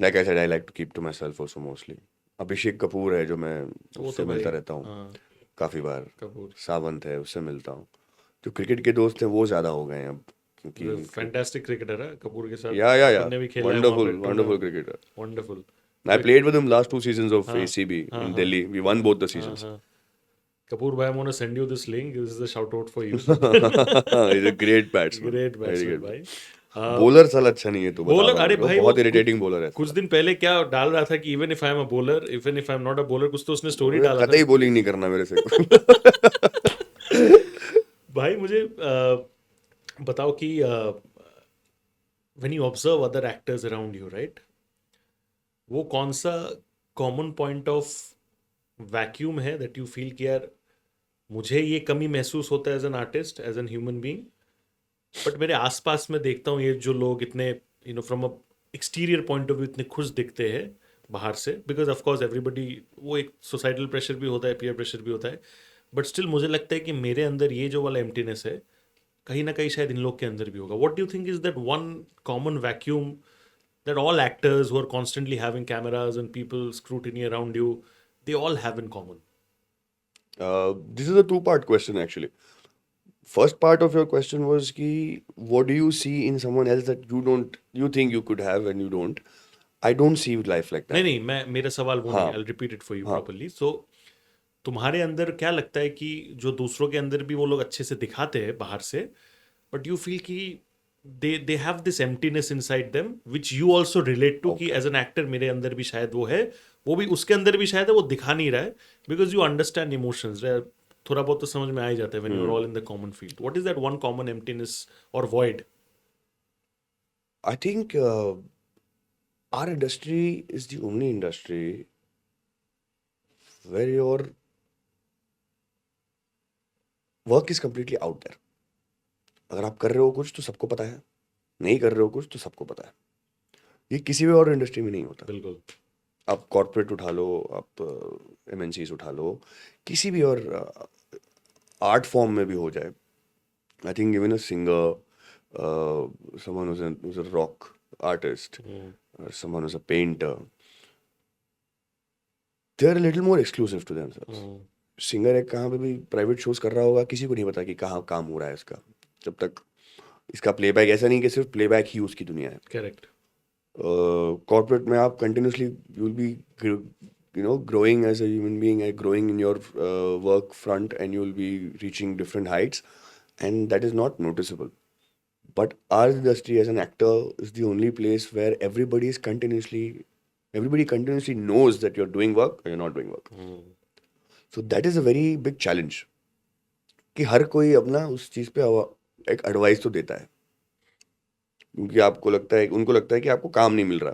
like I said, I like to keep to myself also mostly. Abhishek Kapoor है जो मैं वो उससे तो भाई, मिलता रहता हूँ हाँ, काफ़ी बार. कपूर सावंत है, उससे मिलता हूँ. जो क्रिकेट के दोस्त हैं वो ज़्यादा हो गए हैं अब, क्योंकि फैंटास्टिक क्रिकेटर है कपूर के साथ. या अपन ने भी खेला है wonderful cricketer. Wonderful. I played with him last 2 seasons of हाँ, ACB हाँ, in हाँ, Delhi. We won both the हाँ, seasons. हाँ. कपूर भाई, I'm gonna send you this link. This is a shout out for you. He's a great batsman. Great Very batsman good. भाई. Bowler साल अच्छा नहीं है, तो बता बॉलर, रहा अरे हूँ, भाई, बहुत वो इरिटेटिंग बॉलर है. कुछ दिन पहले क्या डाल रहा था कि even if I am a bowler, even if I am not a bowler, कुछ तो उसने स्टोरी डाला था. कतई बॉलिंग नहीं करना मेरे से. भाई मुझे बताओ कि when you observe other actors around you, right, वो कौन सा कॉमन पॉइंट ऑफ वैक्यूम है दैट यू फील कि यार मुझे ये कमी महसूस होता है as an artist, as a human being, but मेरे आसपास में देखता हूँ ये जो लोग इतने from a exterior point of view इतने खुश दिखते हैं बाहर से, बिकॉज ऑफ कोर्स एवरीबडी, वो एक सोसाइटल प्रेशर भी होता है, पीयर प्रेशर भी होता है, बट स्टिल मुझे लगता है कि मेरे अंदर ये जो वाला एम्प्टीनेस है कहीं ना कहीं शायद इन लोग के अंदर भी होगा. What do you think is that one common vacuum that all actors who are constantly having cameras and people scrutiny around you, they all have in common? This is a two-part question actually. First part of your question was ki, what do you see in someone else that you think you could have and you don't? I don't see life like that. नहीं, मैं, मेरा सवाल वो नहीं, I'll repeat it for you हाँ. properly. So तुम्हारे अंदर क्या लगता है कि जो दूसरों के अंदर भी वो लोग अच्छे से दिखाते हैं बाहर से, but you feel कि they have this emptiness inside them which you also relate to कि as an actor मेरे अंदर भी शायद वो है, वो भी उसके अंदर भी शायद है, वो दिखा नहीं रहा है, because you understand emotions, right? थोड़ा बहुत तो समझ में आ ही जाता है when you're all in the common field. What is that one common emptiness or void? I think our industry is the only industry where your work is completely out there. अगर आप कर रहे हो कुछ तो सबको पता है, नहीं कर रहे हो कुछ तो सबको पता है. ये किसी भी और इंडस्ट्री में नहीं होता. बिल्कुल. आप कॉर्पोरेट उठा लो, आप MNCs उठा लो, किसी भी और आर्ट फॉर्म में भी हो जाए. I think even a singer, someone who's a rock artist, or someone who's a painter, they're a little more exclusive to themselves. Singer एक कहाँ पे भी प्राइवेट शोज कर रहा होगा, किसी को नहीं पता कि कहाँ काम हो रहा है इसका, जब तक इसका प्लेबैक, ऐसा नहीं कि सिर्फ प्लेबैक ही उसकी दुनिया है. करेक्ट. कॉर्पोरेट में आप continuously you will be growing as a human being and growing in your work front, and you will be reaching different heights, and that is not noticeable. But our industry as an actor is the only place where everybody continuously knows that you're doing work or you're not doing work. So that is a very big challenge कि हर कोई अपना उस चीज़ पे एक advice तो देता है, क्योंकि उनको लगता है कि आपको काम नहीं मिल रहा,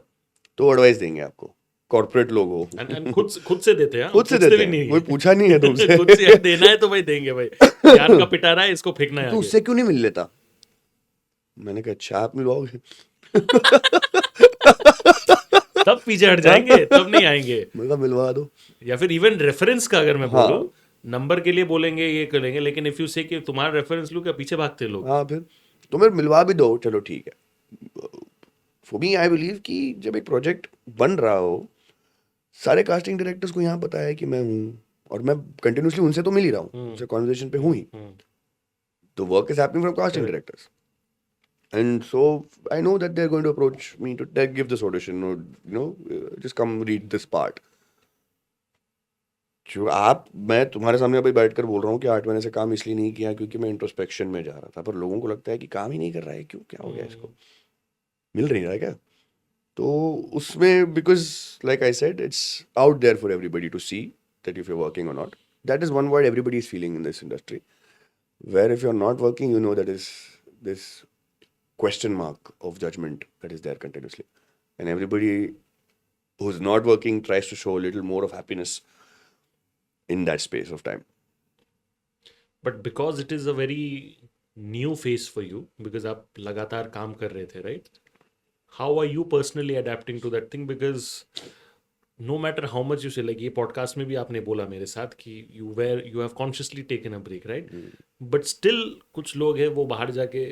तो एडवाइस देंगे आपको. कॉर्पोरेट लोग हो, And खुद से देते हैं, खुद से देते हैं, कोई पूछा नहीं है तुमसे. खुद से देना है तो भाई देंगे भाई. यार का पिटा रहा है, इसको फेंकना है तो आगे. उससे क्यों नहीं मिल लेता? मैंने कहा अच्छा आप मिलवाओगे. तब पीछे हट जाएंगे, तब नहीं आएंगे. मतलब मिलवा दो. या फिर इवन रेफरेंस का अगर मैं बोलूं, नंबर के लिए बोलेंगे, ये करेंगे, लेकिन इफ यू से कि तुम्हारा रेफरेंस लो, क्या पीछे भागते लोग. हाँ, फिर तुम्हें मिलवा भी दो, चलो ठीक है. फॉर मी आई बिलीव कि जब एक प्रोजेक्ट बन रहा हो, सारे कास्टिंग डायरेक्टर्स को यहाँ पता है कि मैं हूँ, और मैं कंटिन्यूसली उनसे तो मिल ही रहा हूँ, उनसे कॉन्वर्सेशन पे हूँ ही. तो work is happening from casting directors. And so I know that they're going to approach me to give this audition, or just come read this part. जो मैं तुम्हारे सामने अभी बैठकर बोल रहा हूँ कि 8 महीने से काम इसलिए नहीं किया क्योंकि मैं इंट्रोस्पेक्शन में जा रहा था, पर लोगों को लगता है कि काम ही नहीं कर रहा है, क्यों, क्या हो गया इसको, मिल नहीं रहा है क्या? तो उसमें, because like I said, it's out there for everybody to see that if you are working और not. That is one word everybody is feeling in this industry. Where if you're not working, that is this question mark of judgment that is there continuously. And everybody who's not working tries to show a little more of happiness in that space of time. But because it is a very new face for you, because आप लगातार काम कर रहे थे, right? How are you personally adapting to that thing? Because no matter how much you say, like ये podcast में भी आपने बोला मेरे साथ कि you have consciously taken a break, right? But still कुछ लोग हैं वो बाहर जाके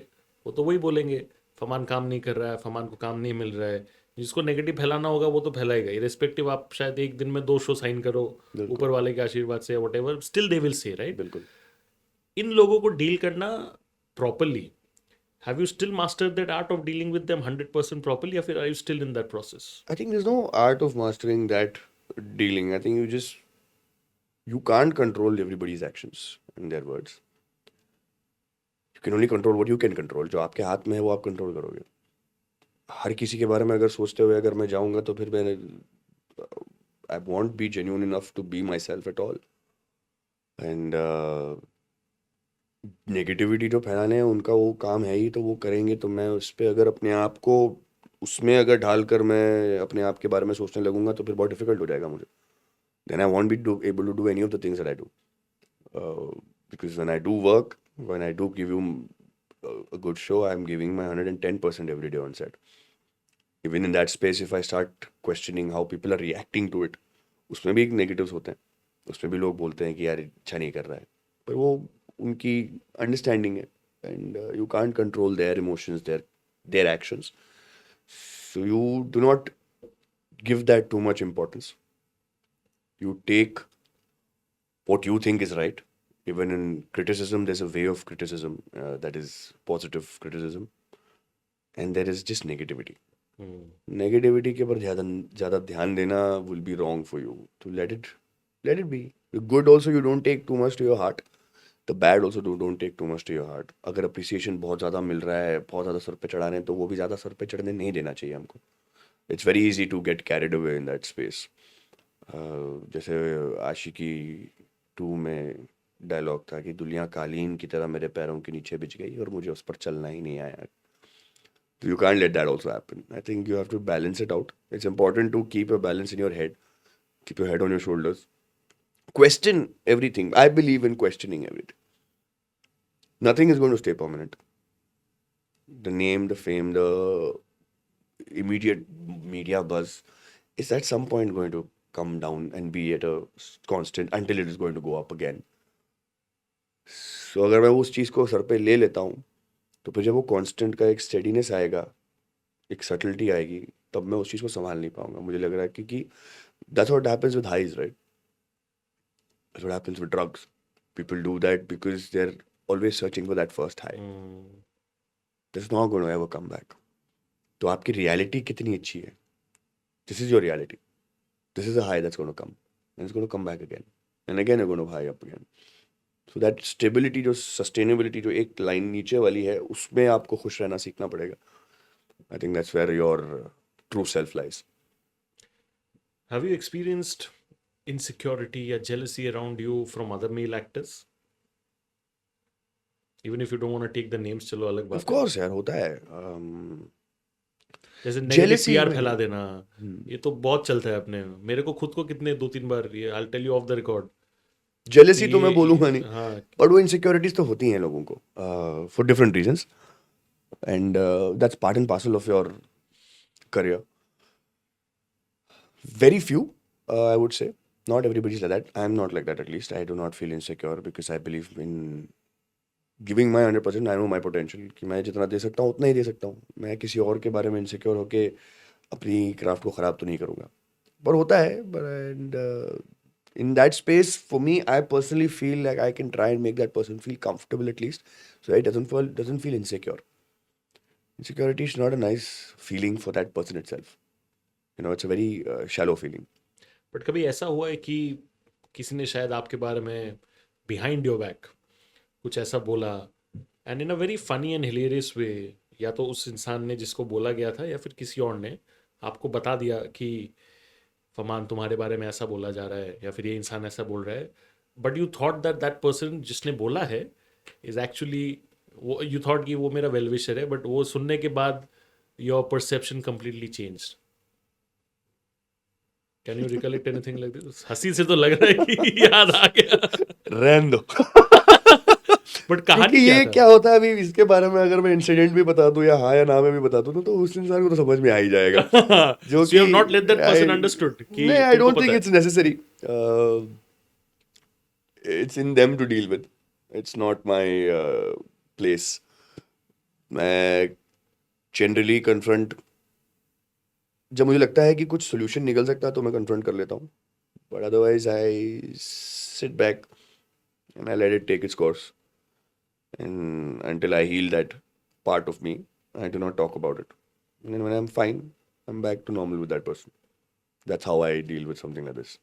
वो तो वही बोलेंगे, फमान काम नहीं कर रहा है, फमान को काम नहीं मिल रहा है. जिसको नेगेटिव फैलाना होगा वो तो फैलाएगा, इरेस्पेक्टिव आप शायद एक दिन में 2 शो साइन करो ऊपर वाले के आशीर्वाद से, what ever, still they will say, right? बिल्कुल. इन लोगों को डील करना properly, have you still mastered that art of dealing with them 100% properly, या फिर are you still in that process? I think there's no art of mastering that dealing. I think you can't control everybody's actions and their words. You can only control what you can control. जो आपके हाथ में है वो आप control करोगे. हर किसी के बारे में अगर सोचते हुए अगर मैं जाऊंगा तो फिर मैं I won't be genuine enough to be myself at all. And negativity जो फैलाने हैं उनका वो काम है ही, तो वो करेंगे. तो मैं उस पर अगर अपने आप को उसमें अगर ढालकर मैं अपने आप के बारे में सोचने लगूंगा तो फिर बहुत डिफिकल्ट हो जाएगा मुझे. Then I won't be able to do any of the things that I do, because when I do work, when I do give you a good show, I'm giving my 110% every day on set. Even in that space, if I start questioning how people are reacting to it, उसमें भी एक negatives होते हैं, उसमें भी लोग बोलते हैं कि यार अच्छा नहीं कर रहा है, पर वो उनकी अंडरस्टैंडिंग है. And you can't control their emotions, their actions. So you do not give that too much importance. You take what you think is right. Even in criticism, there's a way of criticism that is positive criticism, and there is just negativity. Negativity के ऊपर ज़्यादा ध्यान देना will be wrong for you. To let it be. The good also you don't take too much to your heart. The bad also don't take too much to your heart. अगर appreciation बहुत ज़्यादा मिल रहा है, बहुत ज़्यादा sir पे चढ़ा रहे हैं, तो वो भी ज़्यादा सर पे चढ़ने नहीं देना चाहिए हमको. It's very easy to get carried away in that space. जैसे आशिकी 2 में डायलॉग था कि दुनिया कालीन की तरह मेरे पैरों के नीचे बिछ गई और मुझे उस पर चलना ही नहीं आया. You can't let that also happen. I think you have to balance it out. It's important to keep a balance in your head. Keep your head on your shoulders. Question everything. I believe in questioning everything. Nothing is going to stay permanent. The name, the fame, the immediate media buzz is at some point going to come down and be at a constant until it is going to go up again. So अगर मैं उस चीज़ को sir पे ले लेता हूँ तो फिर जब वो कांस्टेंट का एक स्टेडीनेस आएगा, एक सटलिटी आएगी, तब मैं उस चीज़ को संभाल नहीं पाऊंगा, मुझे लग रहा है. क्योंकि that's what happens with highs, right? That's what happens with drugs. People do that because they're always searching for that first high. That's not going to ever come back. तो आपकी रियलिटी कितनी अच्छी है? This is your reality. This is a high that's going to come. And it's going to come back again. And again you're going to high up again. So that stability, जो sustainability, जो एक line नीचे वाली है, उसमें आपको खुश रहना सीखना पड़ेगा. I think that's where your true self lies. Have you experienced insecurity or jealousy around you from other male actors? Even if you don't want to take the names, चलो अलग बात Of है. course यार, होता है. जैसे negative Jealousy PR में- फैला देना, ये तो बहुत चलता है अपने. मेरे को खुद को कितने 2-3 बार, ये I'll tell you off the record. Jealousy तो मैं ये- बोलूंगा नहीं, हाँ, बट वो इनसिक्योरिटीज तो होती हैं लोगों को for different reasons, and that's part and parcel of your career. Very few, I would say. Not everybody's like that. I'm not like that, at least. I do not feel insecure because I believe in giving my 100%. I know my potential. कि मैं जितना दे सकता हूँ उतना ही दे सकता हूँ. मैं किसी और के बारे में इनसिक्योर होके अपनी क्राफ्ट को ख़राब तो नहीं करूँगा. पर होता है. And in that space, for me, I personally feel like I can try and make that person feel comfortable at least, so it doesn't feel insecure. Insecurity is not a nice feeling for that person itself. You know, it's a very shallow feeling. But कभी ऐसा हुआ है कि किसी ने शायद आपके बारे में बिहाइंड योर बैक कुछ ऐसा बोला and in a very funny and hilarious way, या तो उस इंसान ने जिसको बोला गया था या फिर किसी और ने आपको बता दिया कि फमान तुम्हारे बारे में ऐसा बोला जा रहा है या फिर ये इंसान ऐसा बोल रहा है, but you thought that that person जिसने बोला है इज एक्चुअली, वो यू थॉट कि वो मेरा वेल विशर है, बट वो सुनने के बाद your perception completely changed? Can you recollect anything like this? हंसी से तो लग रहा है कि याद आ गया, रहने दो। बट क्योंकि कहानी क्या ये था? क्या होता है, अभी इसके बारे में अगर मैं इंसिडेंट भी बता दूं या हाँ या ना में भी बता दूं तो उस इंसान को तो समझ में आ ही जाएगा। जो सो कि you have not let that I- person understood कि नहीं, आई तुमको डोंट पता थिंक है? It's necessary. It's in them to deal with. It's not my place. मैं जनरली कन्फ्रंट, जब मुझे लगता है कि कुछ सोल्यूशन निकल सकता है तो मैं कन्फ्रंट कर लेता हूँ. But otherwise I sit back and I let it take its course. And until I heal that part of me, I do not talk about it. And then when I'm fine, I'm back to normal with that person. That's how I deal with something like this.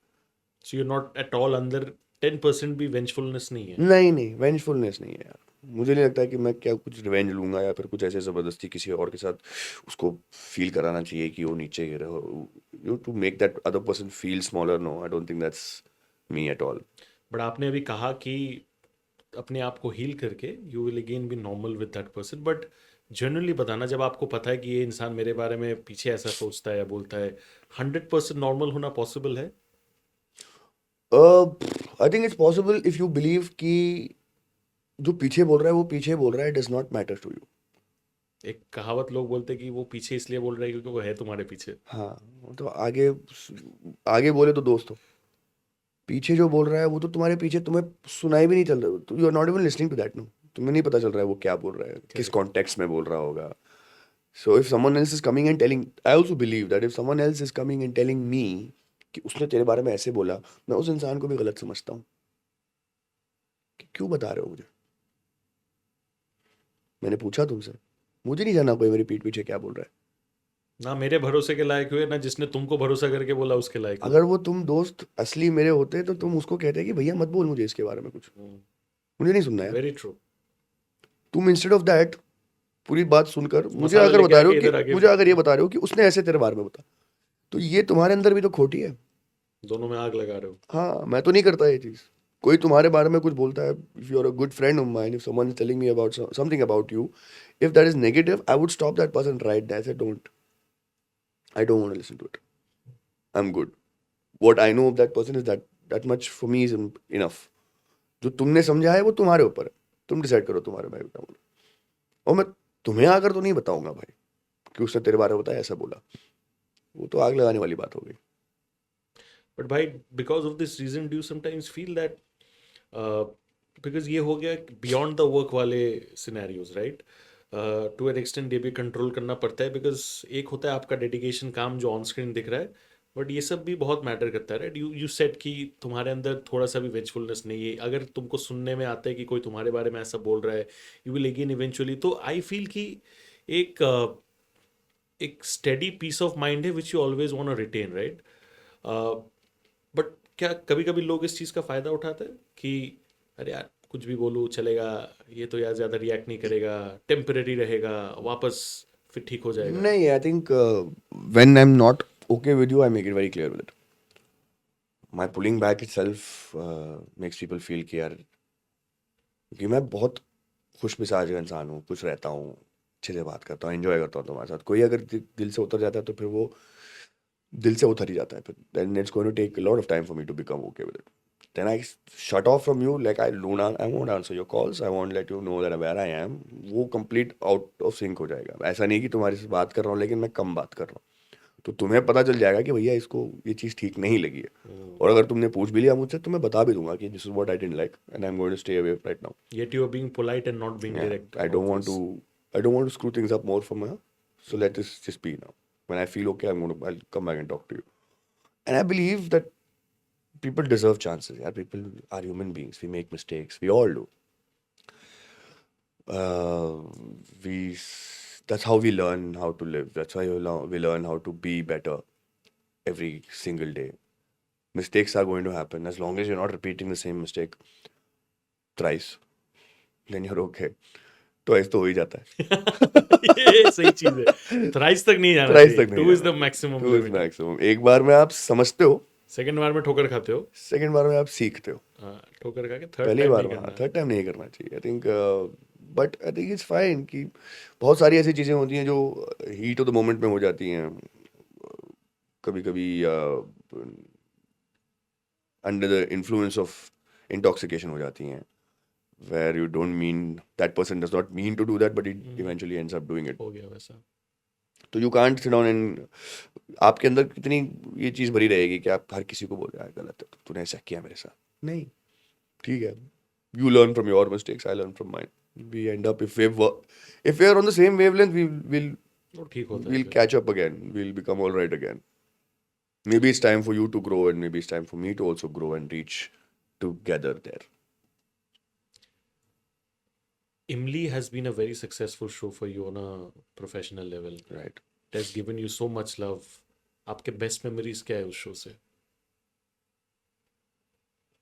So you not at all अंदर 10% भी वेंचफुलनेस नहीं है? नहीं, वेंजफुलनेस नहीं है यार. मुझे नहीं लगता है कि मैं क्या कुछ रिवेंज लूंगा या फिर कुछ ऐसे ज़बरदस्ती किसी और के साथ उसको फील कराना चाहिए कि वो नीचे गिरे. You to make that other person feel smaller. No, I don't think that's me at all. But आपने अभी कहा कि अपने आप को हील करके you will again be normal with that person, but generally बताना, जब आपको पता है कि ये इंसान मेरे बारे में पीछे ऐसा सोचता है या बोलता है, 100% नॉर्मल होना पॉसिबल है? I think it's possible if you believe कि जो पीछे बोल रहा है वो पीछे बोल रहा है. Does not matter to you. एक कहावत लोग बोलते हैं कि वो पीछे इसलिए बोल रहा है क्योंकि वो है तुम्हारे पीछे। हाँ, वो तो आगे आगे बोले तो दोस्त हो. पीछे जो बोल रहा है वो तो तुम्हारे पीछे, तुम्हें सुनाई भी नहीं चल रहा. You are not even listening to that. No, तुम्हें नहीं पता चल रहा है वो क्या बोल रहा है, किस कॉन्टेक्स्ट में बोल रहा होगा. So if someone else is coming and telling, I also believe that if someone else is coming and telling me कि उसने तेरे बारे में ऐसे बोला, मैं उस इंसान को भी गलत समझता हूँ कि क्यों बता रहे हो मुझे. मैंने पूछा तुमसे, मुझे नहीं जाना कोई मेरी पीठ पीछे क्या बोल रहा है. ना मेरे भरोसे के लायक हुए, ना जिसने तुमको भरोसा करके बोला उसके लायक हुए। अगर वो तुम दोस्त असली मेरे होते तो तुम उसको कहते कि भैया मत बोल मुझे इसके बारे में कुछ, मुझे नहीं सुनना है. Very true. तुम इंस्टेड ऑफ दैट पूरी बात सुनकर मुझे मसाला अगर लेके बता रहे आके हो इधर कि आके मुझे अगर ये बता रहे हो कि उसने ऐसे तेरे बारे में बता, तो ये तुम्हारे अंदर भी तो खोटी है. दोनों में आग लगा रहे हो। हाँ, मैं तो नहीं करता ये चीज़. कोई तुम्हारे बारे में कुछ बोलता है, if you are a good friend of mine, if someone is telling me about something about you, if that is negative, I would stop that person right there. I don't, I don't want to listen to it. I am good. What I know of that person is that much for me is enough. जो तुमने समझा है वो तुम्हारे ऊपर है. तुम decide करो तुम्हारे बारे में क्या बोलो. और मैं तुम्हें आकर तो नहीं बताऊंगा भाई कि उसने तेरे बारे में बताया ऐसा बोला. वो तो आग लगाने वाली बात हो गई. बट भाई, because of this reason do you sometimes feel that, because ये हो गया बियॉन्ड द वर्क वाले scenarios, right? To an extent ये भी कंट्रोल करना पड़ता है, बिकॉज एक होता है आपका डेडिकेशन, काम जो ऑन स्क्रीन दिख रहा है, बट ये सब भी बहुत मैटर करता है, राइट? यू सेट कि तुम्हारे अंदर थोड़ा सा भी वेजफुलनेस नहीं है, अगर तुमको सुनने में आता है कि कोई तुम्हारे बारे में ऐसा बोल रहा है, यू विल अगेन इवेंचुअली, तो आई फील कि एक एक स्टेडी पीस ऑफ माइंड है which you always want to retain, right? But क्या कभी कभी लोग इस चीज़ का फ़ायदा उठाते हैं कि अरे यार कुछ भी बोलूँ चलेगा, ये तो यार ज़्यादा रिएक्ट नहीं करेगा, टेम्परेरी रहेगा, वापस फिर ठीक हो जाएगा? नहीं, I think when I am not okay with you, I make it very clear with it. My pulling back it self makes people feel कि यार, कि मैं बहुत खुश मिजाज का इंसान हूँ, खुश रहता हूँ, अच्छे से बात करता हूँ, एंजॉय करता हूँ तुम्हारे साथ. कोई अगर दिल से उतर जाता है तो फिर वो दिल से उतर ही जाता है. फिर then it's going to take a lot of time for me to become okay with it. Then I shut off from you, like I won't answer your calls. I won't let you know that where I am. वो complete out of sync हो जाएगा. ऐसा नहीं कि तुम्हारे से बात कर रहा हूँ लेकिन मैं कम बात कर रहा हूँ, तो तुम्हें पता चल जाएगा कि भैया इसको ये चीज़ ठीक नहीं लगी है. और अगर तुमने पूछ भी लिया मुझसे तो मैं बता भी दूंगा कि this is what I didn't like and I'm going to stay away right now. Yet you are being polite and not being Yeah, direct I don't about want this. to I don't want to screw things up more for me. So let this just be now. When I feel okay, I'll come back and talk to you. And I believe that people deserve chances. Yeah, people are human beings. We make mistakes. We all do. Uh, we that's how we learn how to live. That's why we learn how to be better every single day. Mistakes are going to happen. As long as you're not repeating the same mistake thrice, then you're okay. Twice तो हो ही जाता है. ये सही चीज है, thrice तक नहीं जाना Thrice चाहिए, तक नहीं 2 इज जाना द मैक्सिमम चाहिए. 2 is लिमिट. maximum. एक बार में आप समझते हो, सेकंड बार में ठोकर खाते हो. सेकंड बार में आप सीखते हो. हाँ, ठोकर खा के थर्ड पहली टाइम बार नहीं में करना. थर्ड टाइम नहीं करना चाहिए. I think but I think it's fine कि बहुत सारी ऐसी चीज़ें होती हैं जो हीट ऑफ द मोमेंट में हो जाती हैं. कभी कभी under the influence of intoxication हो जाती हैं, where you don't mean, that person does not mean to do that, but it eventually ends up doing it. हो गया वैसा. तो you can't sit down and आपके अंदर कितनी ये चीज़ भरी रहेगी कि आप हर किसी को बोल रहे हैं गलत है, तूने ऐसा किया मेरे साथ. नहीं, ठीक है. You learn from your mistakes, I learn from mine. We end up, if we are on the same wavelength, वो ठीक होता है we'll फिर. catch up again. We'll become all right again. Maybe it's time for you to grow, and maybe it's time for me to also grow and reach together there. Imli has been a very successful show for you on a professional level. Right. It has given you so much love. आपके best memories क्या है उस show से?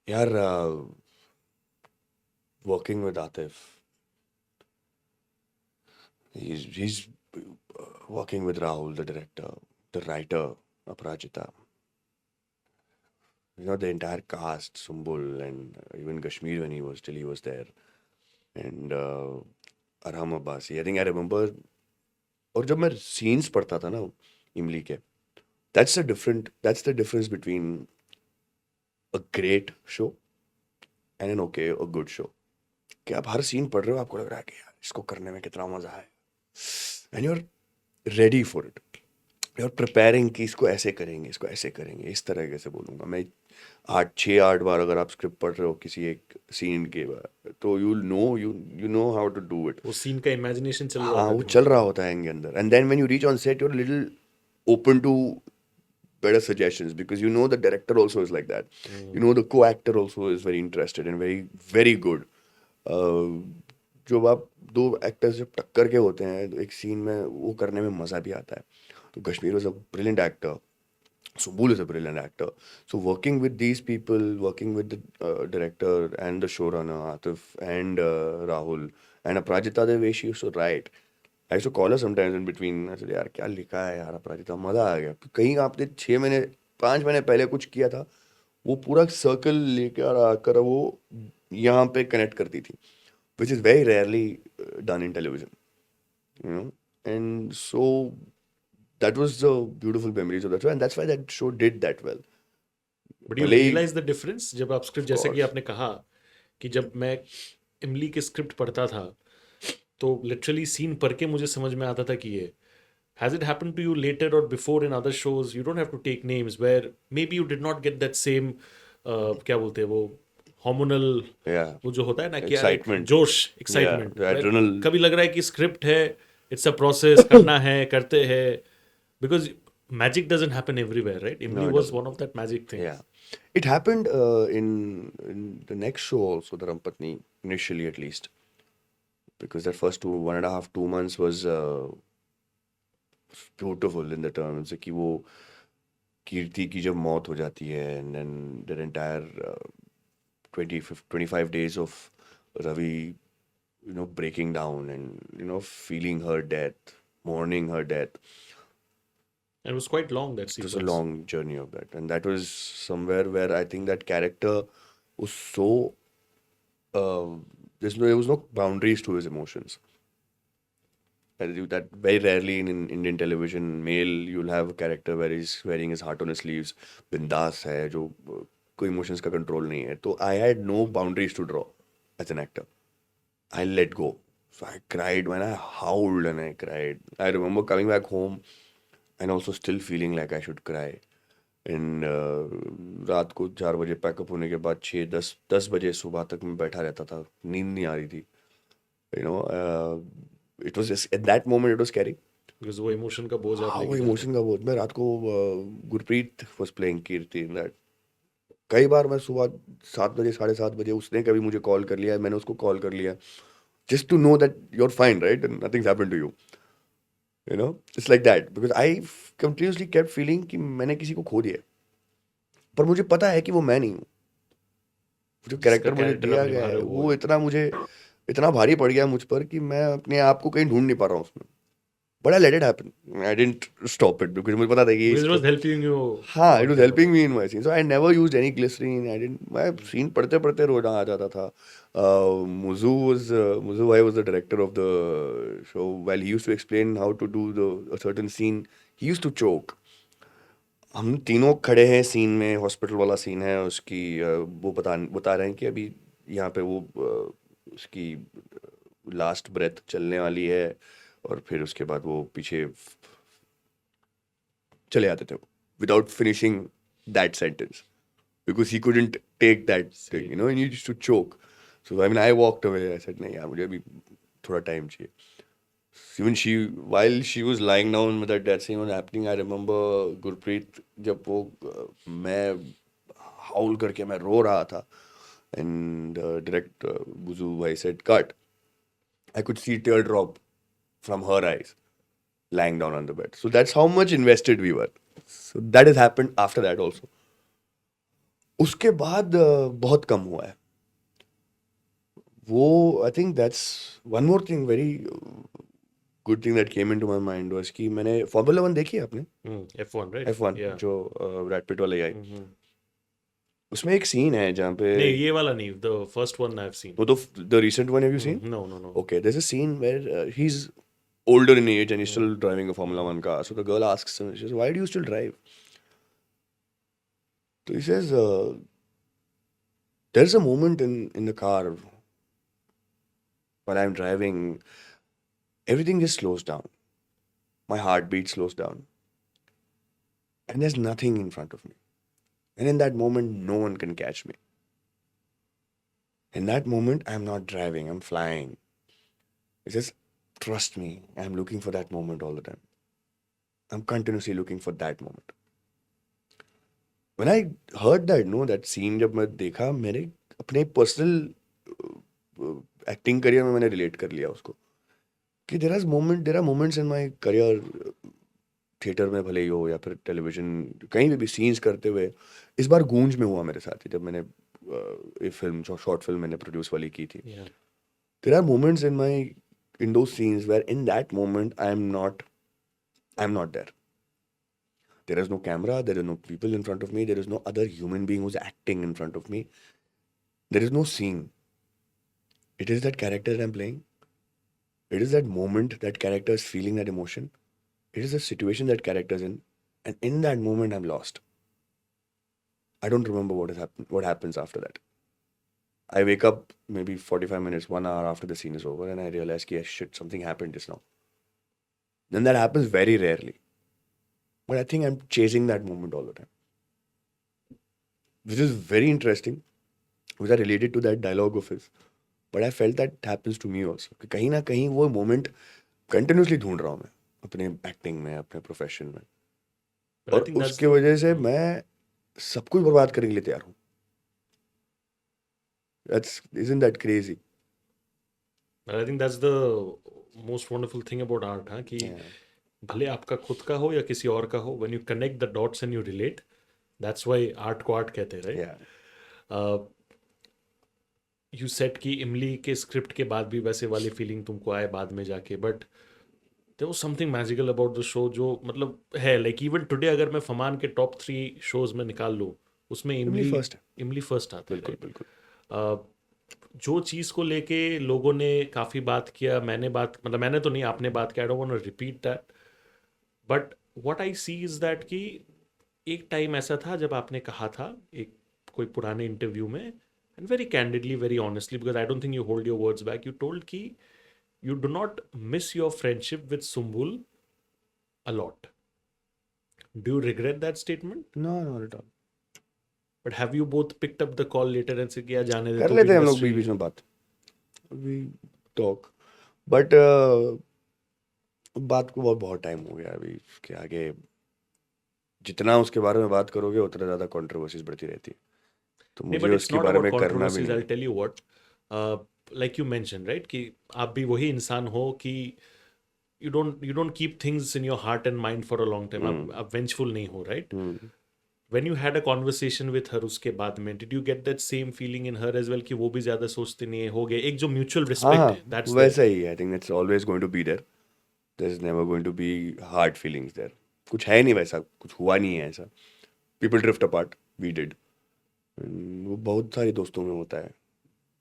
यार, working with Atif, he's working with Rahul, the director, the writer, Aparajita. You know, the entire cast, Sumbul, and even Kashmir when he was there, and Arham Abbasi. I think I remember. और जब मैं scenes पढ़ता था ना इमली के, that's the difference between a great show and an okay or good show. कि आप हर सीन पढ़ रहे हो, आपको लग रहा है कि यार इसको करने में कितना मजा है, and you're ready for it. You're preparing कि इसको ऐसे करेंगे, इसको ऐसे करेंगे, इस तरह कैसे बोलूँगा मैं. 6-8 बार अगर आप स्क्रिप्ट पढ़ रहे हो किसी एक सीन के बाद, तो you know how to do it. वो सीन का इमेजिनेशन चल रहा हाँ, होता वो है. चल रहा होता है इनके अंदर. And then when you reach on set, you're a little open to better suggestions because you know the director also is like that. You know the co-actor also is very interested and very very good. जब आप दो actors जब टक्कर के होते हैं तो एक सीन में वो करने में मज़ा भी आता है. तो Kashmir was a brilliant actor. Subul is a brilliant actor. So working with these people, working with the director and the showrunner Atif and Rahul and Aparajita, the way she used to write, I used to call her sometimes in between. I said, यार क्या लिखा है यार अपराजिता, मज़ा आ गया. कहीं आपने 5 महीने पहले कुछ किया था, वो पूरा सर्कल लेकर आकर वो यहाँ पे कनेक्ट करती थी, which is very rarely done in television, you know. And so that was the beautiful memories of that show, and that's why that show did that well. But you भले ही- realize the difference जब आप script, जैसे कि course. आपने कहा कि जब मैं इमली के स्क्रिप्ट पढ़ता था तो लिटरली सीन पढ़ के मुझे समझ में आता था कि ये. Has it happened to you later or before in other shows? You don't have to take names where maybe you did not get that same क्या बोलते हैं वो hormonal, Yeah. वो जो होता है ना कि यार एक Excitement. जोश, excitement. the adrenal. कभी लग रहा है कि स्क्रिप्ट है, it's a process, करना है, करते हैं. Because magic doesn't happen everywhere, right? Imli No, it was doesn't. one of that magic things. Yeah. It happened in the next show also, the Rampatni, initially at least. Because that first 2 months was beautiful in the terms कि वो कीर्ति की जब मौत हो जाती है, and then the entire 25 days of Ravi, you know, breaking down and, you know, feeling her death, mourning her death. And it was quite long, that It was sequence. a long journey of that, and that was somewhere where I think that character was so there was no boundaries to his emotions. That very rarely in Indian television, male, you'll have a character where he's wearing his heart on his sleeves, bindas है, जो कोई emotions का control नहीं है. तो I had no boundaries to draw as an actor. I let go. So I cried when I howled and I cried. I remember coming back home and also still feeling like I should cry. And रात को 4 बजे pack up होने के बाद 10 बजे सुबह तक मैं बैठा रहता था, नींद नहीं आ रही थी. You know, it was just, at that moment it was scary. Because वो इमोशन का बोझ आप हाँ, लेके वो जाते इमोशन का बोझ. मैं रात को Gurpreet was playing Kirti in that. कई बार मैं सुबह 7 बजे 7:30 बजे उसने कभी मुझे कॉल कर लिया, मैंने उसको कॉल कर लिया, just to know that you're fine, right, and nothing's happened to you. You know, it's like that because I continuously kept feeling कि मैंने किसी को खो दिया है। पर मुझे पता है कि वो मैं नहीं हूँ। जो जिसका कैरेक्टर मुझे कैरेक्टर दिया आप गया निभा है रहे हो वो वो है। इतना मुझे इतना भारी पड़ गया मुझ पर कि मैं अपने आप को कहीं ढूंढ नहीं पा रहा हूँ उसमें। But I let it happen, I didn't stop it because मुझे पता था कि Because it इसको, was helping you हाँ, it out was there. Helping me in my scene, so I never used any glycerine, I didn't, मैं scene पढ़ते पढ़ते रोना आ जाता था। मुजू भाई was the director of the show, while he used to explain how to do the a certain scene, he used to choke. हम तीनों खड़े हैं सीन में, हॉस्पिटल वाला सीन है उसकी, वो बता रहे हैं कि अभी यहाँ पे वो उसकी लास्ट ब्रेथ चलने वाली है, और फिर उसके बाद वो पीछे चले जाते थे without finishing that sentence because he couldn't take that thing, you know, he needs to choke. So I mean I walked away, I said नहीं यार मुझे अभी थोड़ा टाइम चाहिए। Even she, while she was lying down with that scene was happening, I remember Gurpreet जब वो मैं हाउल करके मैं रो रहा था, and direct Buzu भाई said cut. I could see teardrop from her eyes lying down on the bed. So that's how much invested we were. So that has happened after that also. उसके बाद बहुत कम हुआ है वो। I think that's one more thing very good thing that came into my mind was कि मैंने Formula 1 देखी है आपने? F1, right? F1 Yeah. जो ब्रैड पिट वाले आई, Mhm. उसमें एक सीन है जहाँ पे नहीं, ये वाला नहीं, the first one I've seen. वो तो the recent one, have you seen? No, no, no. Okay, there's a scene where he's older in age and he's still driving a Formula 1 car. So the girl asks him, she says, why do you still drive? So he says, there's a moment in the car while I'm driving, everything just slows down. My heartbeat slows down. And there's nothing in front of me. And in that moment, no one can catch me. In that moment, I'm not driving, I'm flying. He says, trust me, I'm looking for that moment all the time. I'm continuously looking for that moment. When I heard that, no, that scene जब मैं देखा, मेरे अपने personal acting career में मैंने relate कर लिया उसको कि there are moments in my career, theatre में भले ही हो या फिर टेलीविजन, कहीं भी सीन्स करते हुए। इस बार गूंज में हुआ मेरे साथ ही, जब मैंने एक फिल्म, शॉर्ट फिल्म मैंने प्रोड्यूस वाली की थी। Yeah. There are moments in दो scenes where in that moment I am not there. There is no camera, there is no people in front of me, there is no other human being who's acting in front of me. There is no scene. It is that character that I'm playing. It is that moment that character is feeling that emotion. It is the situation that character is in. And in that moment, I'm lost. I don't remember what happens after that. I wake up maybe 45 minutes, 1 hour after the scene is over, and I realize, yes, shit, something happened just now. Then that happens very rarely. But I think I'm chasing that moment all the time. Which is very interesting. Because I related to that dialogue of his. But I felt that happens to me also. कि कहीं ना कहीं वो moment continuously ढूंढ रहा हूँ मैं अपने एक्टिंग में, अपने प्रोफेशन में, But I और think that's उसके the वजह से मैं सब कुछ बर्बाद करने के लिए तैयार हूँ। Isn't that crazy? but I think that's the most wonderful thing about art, हाँ, कि भले आपका खुद का हो या किसी और का हो, when you connect the dots and you relate, that's why art को art कहते हैं, right? Yeah. यू सेट कि इमली के स्क्रिप्ट के बाद भी वैसे वाली फीलिंग तुमको आए बाद में जाके, but there was something magical about the show जो मतलब है, लाइक इवन टुडे अगर मैं फमान के टॉप 3 शोज में निकाल लूँ, उसमें इमली फर्स्ट है। इमली फर्स्ट आता है, बिल्कुल right? बिल्कुल। जो चीज़ को लेके लोगों ने काफ़ी बात किया, मैंने तो नहीं, आपने बात किया, I don't want to repeat that, but what I see is that कि एक टाइम ऐसा था जब आपने कहा था एक कोई पुराने इंटरव्यू में, and very candidly, very honestly, because I don't think you hold your words back, you told कि you do not miss your friendship with Sumbul a lot. Do you regret that statement? No, not at all. But have you both picked up the call later and said, "Yeah, जाने दे, कर तू भी लेते हैं हम लोग industry." बीच में बात, we talk, but बात को बहुत टाइम हो गया अभी, उसके आगे जितना उसके बारे में बात करोगे उतना ज़्यादा कंट्रोवर्सीज बढ़ती रहती है, तो नहीं, मुझे but it's उसके not बारे about में करना भी controversies. नहीं। I'll tell you what. Like you mentioned, right? कि आप भी वही इंसान हो कि you don't keep things in your heart and mind for a long time. आप vengeful नहीं हो, right? When you had a conversation with her उसके बाद में, did you get that same feeling in her as well कि वो भी ज्यादा सोचते नहीं है, हो गया एक जो mutual respect हाँ है, that's there. वैसा ही I think it's always going to be there, there is never going to be hard feelings there, कुछ है नहीं वैसा, कुछ हुआ नहीं है ऐसा, people drift apart, we did, वो बहुत सारे दोस्तों में होता है,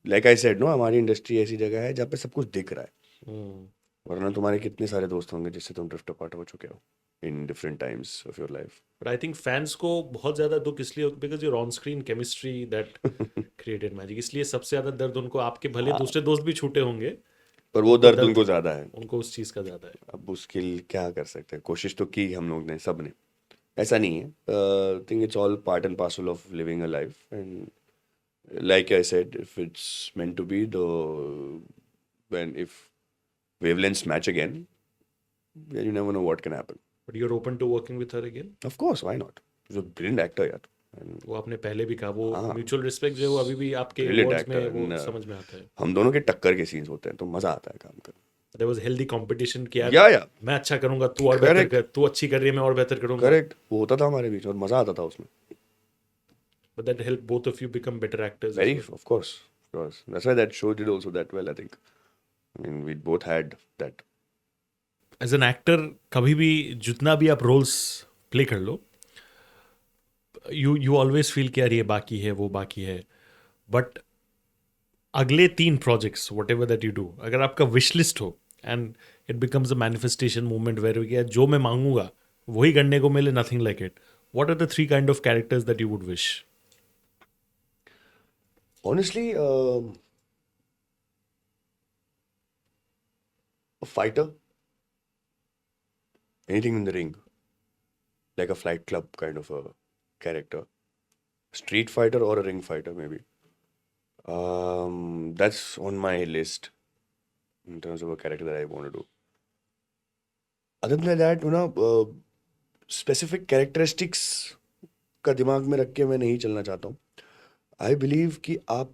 लाइक आई सेड नो, हमारी इंडस्ट्री ऐसी जगह है जहाँ पे सब कुछ दिख रहा है, वरना तुम्हारे कितने सारे दोस्त होंगे जिससे तुम ड्रिफ्ट अपार्ट हो चुके हो in different times of your life. But I think fans को बहुत ज्यादा दुख इसलिए because your on-screen chemistry that created magic, इसलिए सबसे ज्यादा दर्द उनको, आपके भले दूसरे दोस्त भी छूटे होंगे, पर वो दर्द उनको ज्यादा है, उनको उस चीज का ज्यादा है. अब उसके लिए क्या कर सकते हैं, कोशिश तो की हम लोग ने, सब ने, ऐसा नहीं है, think it's all part and parcel of living a life, and like I said, if it's meant to be, if wavelengths match again, then you never know what can happen. But you're open to working with her again? Of course, why not? She's a brilliant actor, यार. And वो आपने पहले भी कहा, वो mutual respect जो है वो अभी भी आपके brilliant वर्ड्स में actor, वो and, समझ में आता है. हम दोनों के टक्कर के सीन्स होते हैं तो मजा आता है काम करने. There was healthy competition कि यार Yeah, yeah. मैं अच्छा करूंगा, तू और बेहतर कर, तू अच्छी कर रही है, मैं और बेहतर करूंगा. Correct. वो होता था हमारे बीच और मजा आता था उसमें. But that helped both of you become better actors. Very, of course. That's why that show did also that well, I think. I mean, we both had that. As an actor, कभी भी जितना भी आप roles play कर लो, you always feel कि यार ये बाकी है, वो बाकी है. But अगले 3 projects whatever that you do, अगर आपका विश लिस्ट हो and it becomes a manifestation moment where यार जो मैं मांगूंगा वही करने को मिले, nothing like it. What are the 3 kind of characters that you would wish? Honestly, a fighter, anything in the ring, like a Fight Club kind of a character, street fighter or a ring fighter maybe. That's on my list in terms of a character that I want to do. Other than that, you know, specific characteristics का दिमाग में रख के मैं नहीं चलना चाहता हूँ. आई बिलीव कि आप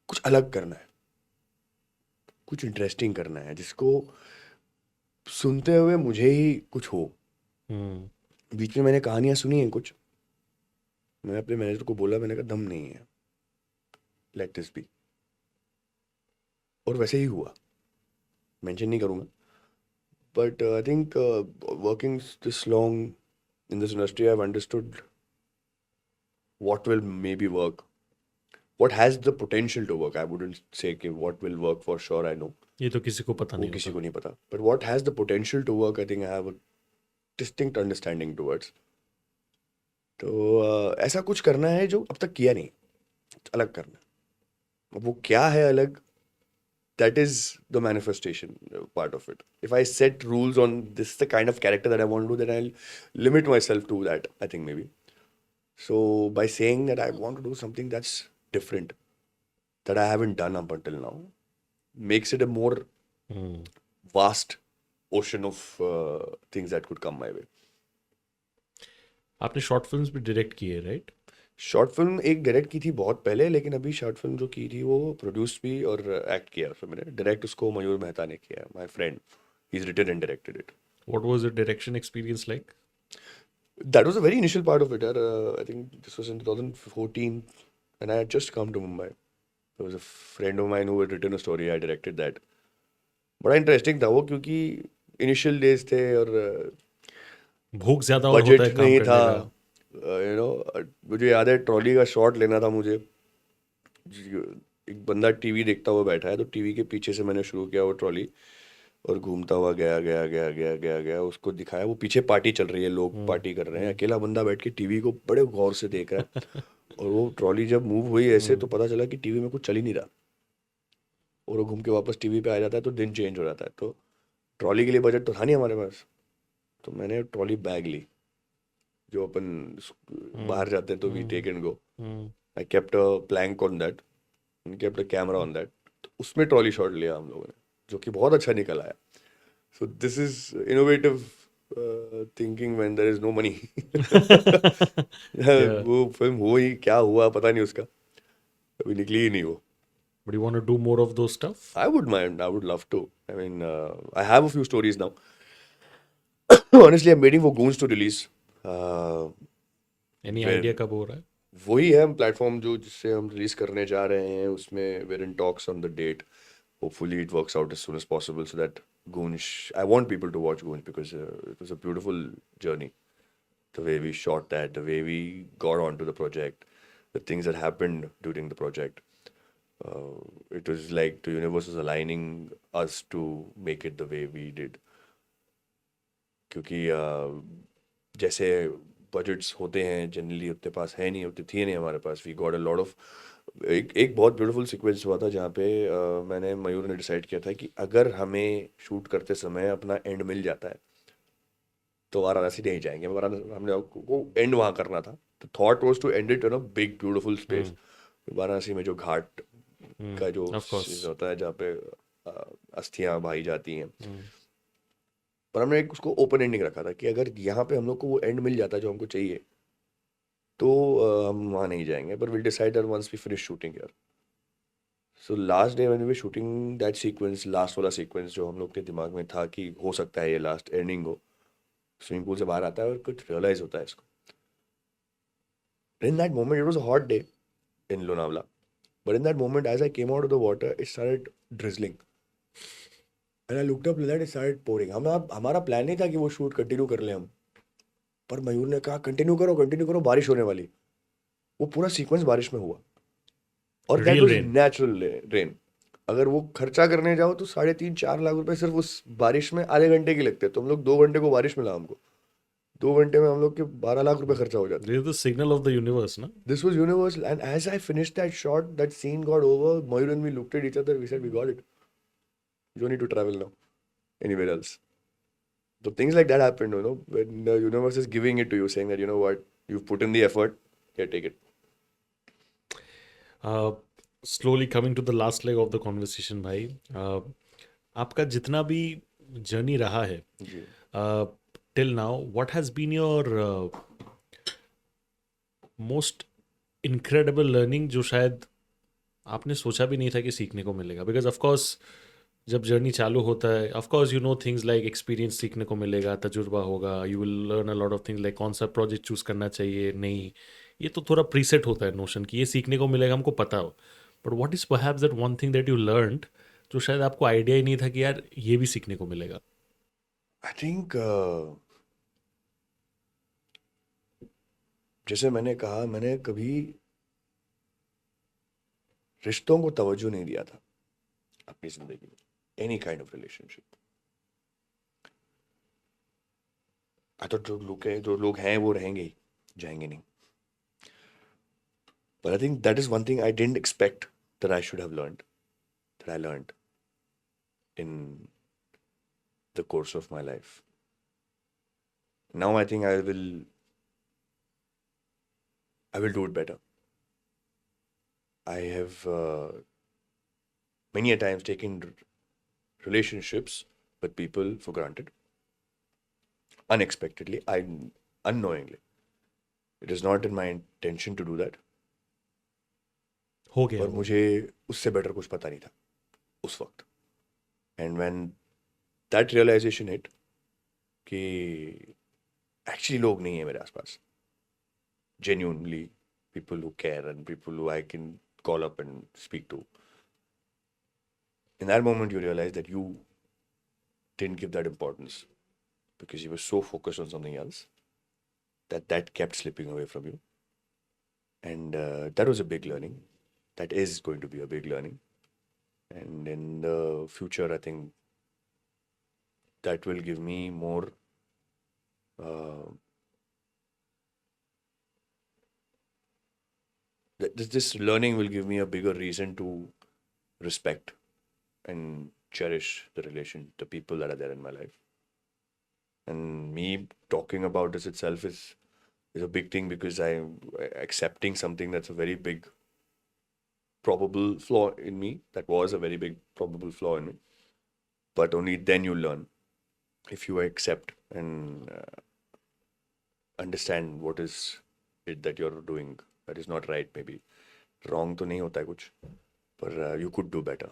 कुछ अलग करना है, कुछ इंटरेस्टिंग करना है, जिसको सुनते हुए मुझे ही कुछ हो. बीच में मैंने कहानियां सुनी हैं कुछ, मैंने अपने मैनेजर को बोला, मैंने कहा दम नहीं है, लेट दिस बी, और वैसे ही हुआ. मेंशन नहीं करूँगा, but I think working this long in this industry I have understood what will maybe work, what has the potential to work. I wouldn't say कि what will work for sure, I know. ये तो किसी को पता वो नहीं किसी होता. को नहीं पता. But what has the potential to work, I think I have a distinct understanding towards. तो ऐसा कुछ करना है जो अब तक किया नहीं, अलग करना. अब वो क्या है अलग, that is the manifestation part of it. If I set rules on this is the kind of character that I want to do, then I'll limit myself to that, I think maybe. So by saying that I want to do something that's different, that I haven't done up until now, makes it a more vast ocean of things that could come my way. आपने short films भी direct की है, right? Short film एक direct की थी बहुत पहले, लेकिन अभी शॉर्ट फिल्म जो की थी वो प्रोड्यूस भी और एक्ट किया उसमें मैंने. डायरेक्ट उसको मयूर मेहता ने किया, my friend, he is written and directed it. What was the direction experience like? That was a very initial part of it. I think this was in 2014, and I had just come to Mumbai. There was a friend of mine who had written a story. I directed that. बड़ा interesting था वो, क्योंकि initial days थे और भूख ज्यादा और होता है बजट काम नहीं करने था. का. यू नो, मुझे याद है ट्रॉली का शॉट लेना था मुझे. एक बंदा टीवी देखता हुआ बैठा है, तो टीवी के पीछे से मैंने शुरू किया वो ट्रॉली, और घूमता हुआ गया, उसको दिखाया, वो पीछे पार्टी चल रही है, लोग पार्टी कर रहे हैं, अकेला बंदा बैठ के टीवी को बड़े गौर से देख रहा है. और वो ट्रॉली जब मूव हुई ऐसे, तो पता चला कि टीवी में कुछ चल ही नहीं रहा, और वो घूम के वापस टीवी पे आ जाता है, तो दिन चेंज हो जाता है. तो ट्रॉली के लिए बजट तो था नहीं हमारे पास, तो मैंने ट्रॉली बैग ली, जो अपन बाहर जाते हैं तो we take and go. I kept a plank on that, kept a camera on that. तो उसमें ट्रॉली शॉट लिया हम लोगों ने, जो कि बहुत अच्छा निकल आया. So this is innovative thinking when there is no money. वो फिल्म हो ही क्या हुआ पता नहीं, उसका कभी निकली ही नहीं वो. But you want to do more of those stuff? I would mind. I would love to. I mean, I have a few stories now. Honestly, I'm waiting for Goons to release. Uh, Any where idea कब हो रहा है? वही है platform जो जिससे हम release करने जा रहे हैं उसमें we're in talks on the date. Hopefully it works out as soon as possible so that Goons. I want people to watch Goons because it was a beautiful journey. The way we shot that, the way we got onto the project, the things that happened during the project. Uh, it was like the universe was aligning us to make it the way we did. क्योंकि जैसे budgets होते हैं generally उतने पास है नहीं उतनी थी नहीं हमारे पास we got a lot of एक एक बहुत ब्यूटीफुल सीक्वेंस हुआ था जहाँ पे मैंने मयूर ने डिसाइड किया था कि अगर हमें शूट करते समय अपना एंड मिल जाता है तो वाराणसी नहीं जाएंगे हमने को एंड वहाँ करना था the thought was to end it in a big beautiful space Varanasi में जो घाट का जो Of course. चीज़ होता है जहाँ पे अस्थियाँ बहाई जाती हैं पर हमने एक उसको ओपन एंडिंग रखा था कि अगर यहाँ पे हम लोग को वो एंड मिल जाता है जो हमको चाहिए तो हम वहाँ नहीं जाएंगे पर will decide once we finish shooting यार so last day when we shooting that sequence last वाला सीक्वेंस जो हम लोग के दिमाग में था कि हो सकता है ये लास्ट एंडिंग हो स्विमिंग पूल से बाहर आता है और कुछ रियलाइज होता है इसको in that moment it was a hot day in Lonavala but in that moment as I came out of the water it started drizzling and I looked up that it started pouring हमारा plan नहीं था कि वो shoot continue कर लें हम पर मयूर ने कहा कंटिन्यू करो बारिश होने वाली वो पूरा सीक्वेंस बारिश में हुआ और that Real was rain. Natural rain अगर वो खर्चा करने जाओ तो 3.5-4 लाख रुपए सिर्फ उस बारिश में आधे घंटे की लगते हैं तो हम लोग 2 घंटे को बारिश मिला हमको 2 घंटे में हम लोग के 12 लाख रुपए खर्चा हो जाते This is the signal of the universe, na? This was universal and as I finished that shot that scene got over Mayur and we looked at each other we said we got it you need to travel now anywhere else so things like that happen when the universe is giving it to you saying that you know what you've put in the effort here take it Slowly coming to the last leg of the conversation, भाई. आपका जितना भी journey रहा है जी till now, what has been your most incredible learning जो शायद आपने सोचा भी नहीं था कि सीखने को मिलेगा? बिकॉज ऑफ कोर्स जब जर्नी चालू होता है of course you know things like experience सीखने को मिलेगा, तजुर्बा होगा, you will learn a lot of things like कौन सा प्रोजेक्ट चूज़ करना चाहिए नहीं. ये तो थोड़ा प्रीसेट होता है नोशन कि ये सीखने को मिलेगा, हमको पता हो. But what is perhaps that one thing that you learned जो शायद आपको आइडिया ही नहीं था कि यार ये भी सीखने को मिलेगा? आई थिंक जैसे मैंने कहा मैंने कभी रिश्तों को तवज्जो नहीं दिया था अपनी जिंदगी में any kind of relationship I thought जो लोग हैं वो रहेंगे ही जाएंगे नहीं but I think that is one thing I didn't expect that I should have learned that I learned in the course of my life now I think I will do it better. I have many a times taken relationships with people for granted, unexpectedly, unknowingly. It is not in my intention to do that. हो गया पर वो. मुझे उससे better कुछ पता नहीं था उस वक्त. And when that realization hit कि actually लोग नहीं है मेरे आसपास. Genuinely people who care and people who I can call up and speak to. In that moment, you realize that you didn't give that importance because you were so focused on something else that kept slipping away from you. And that was a big learning. That is going to be a big learning. And in the future, I think that will give me more. This learning will give me a bigger reason to respect and cherish the people that are there in my life. And me talking about this itself is a big thing because I'm accepting something that's a very big probable flaw in me. That was a very big probable flaw in me. But only then you learn if you accept and understand what is it that you're doing that is not right maybe. Wrong तो नहीं होता है कुछ पर you could do better.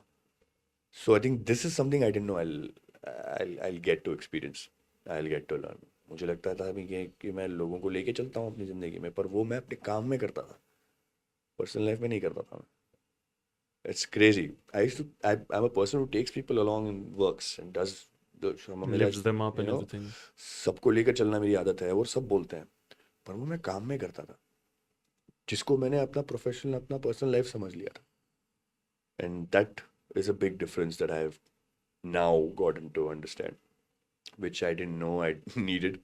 So I think this is something I didn't know I'll get to experience. I'll get to learn. मुझे लगता था अभी कि मैं लोगों को लेके चलता हूँ अपनी ज़िंदगी में, पर वो मैं अपने काम में करता था, पर्सनल लाइफ में नहीं करता था मैं. It's crazy. I'm a person who takes people along and works and does the मेरा Lifts them up you and know everything. सबको लेकर चलना मेरी आदत है और सब बोलते हैं, पर वो मैं काम में करता था, जिसको मैंने अपना प्रोफेशनल अपना पर्सनल लाइफ समझ लिया था. And that is a big difference that I have now gotten to understand, which I didn't know I needed,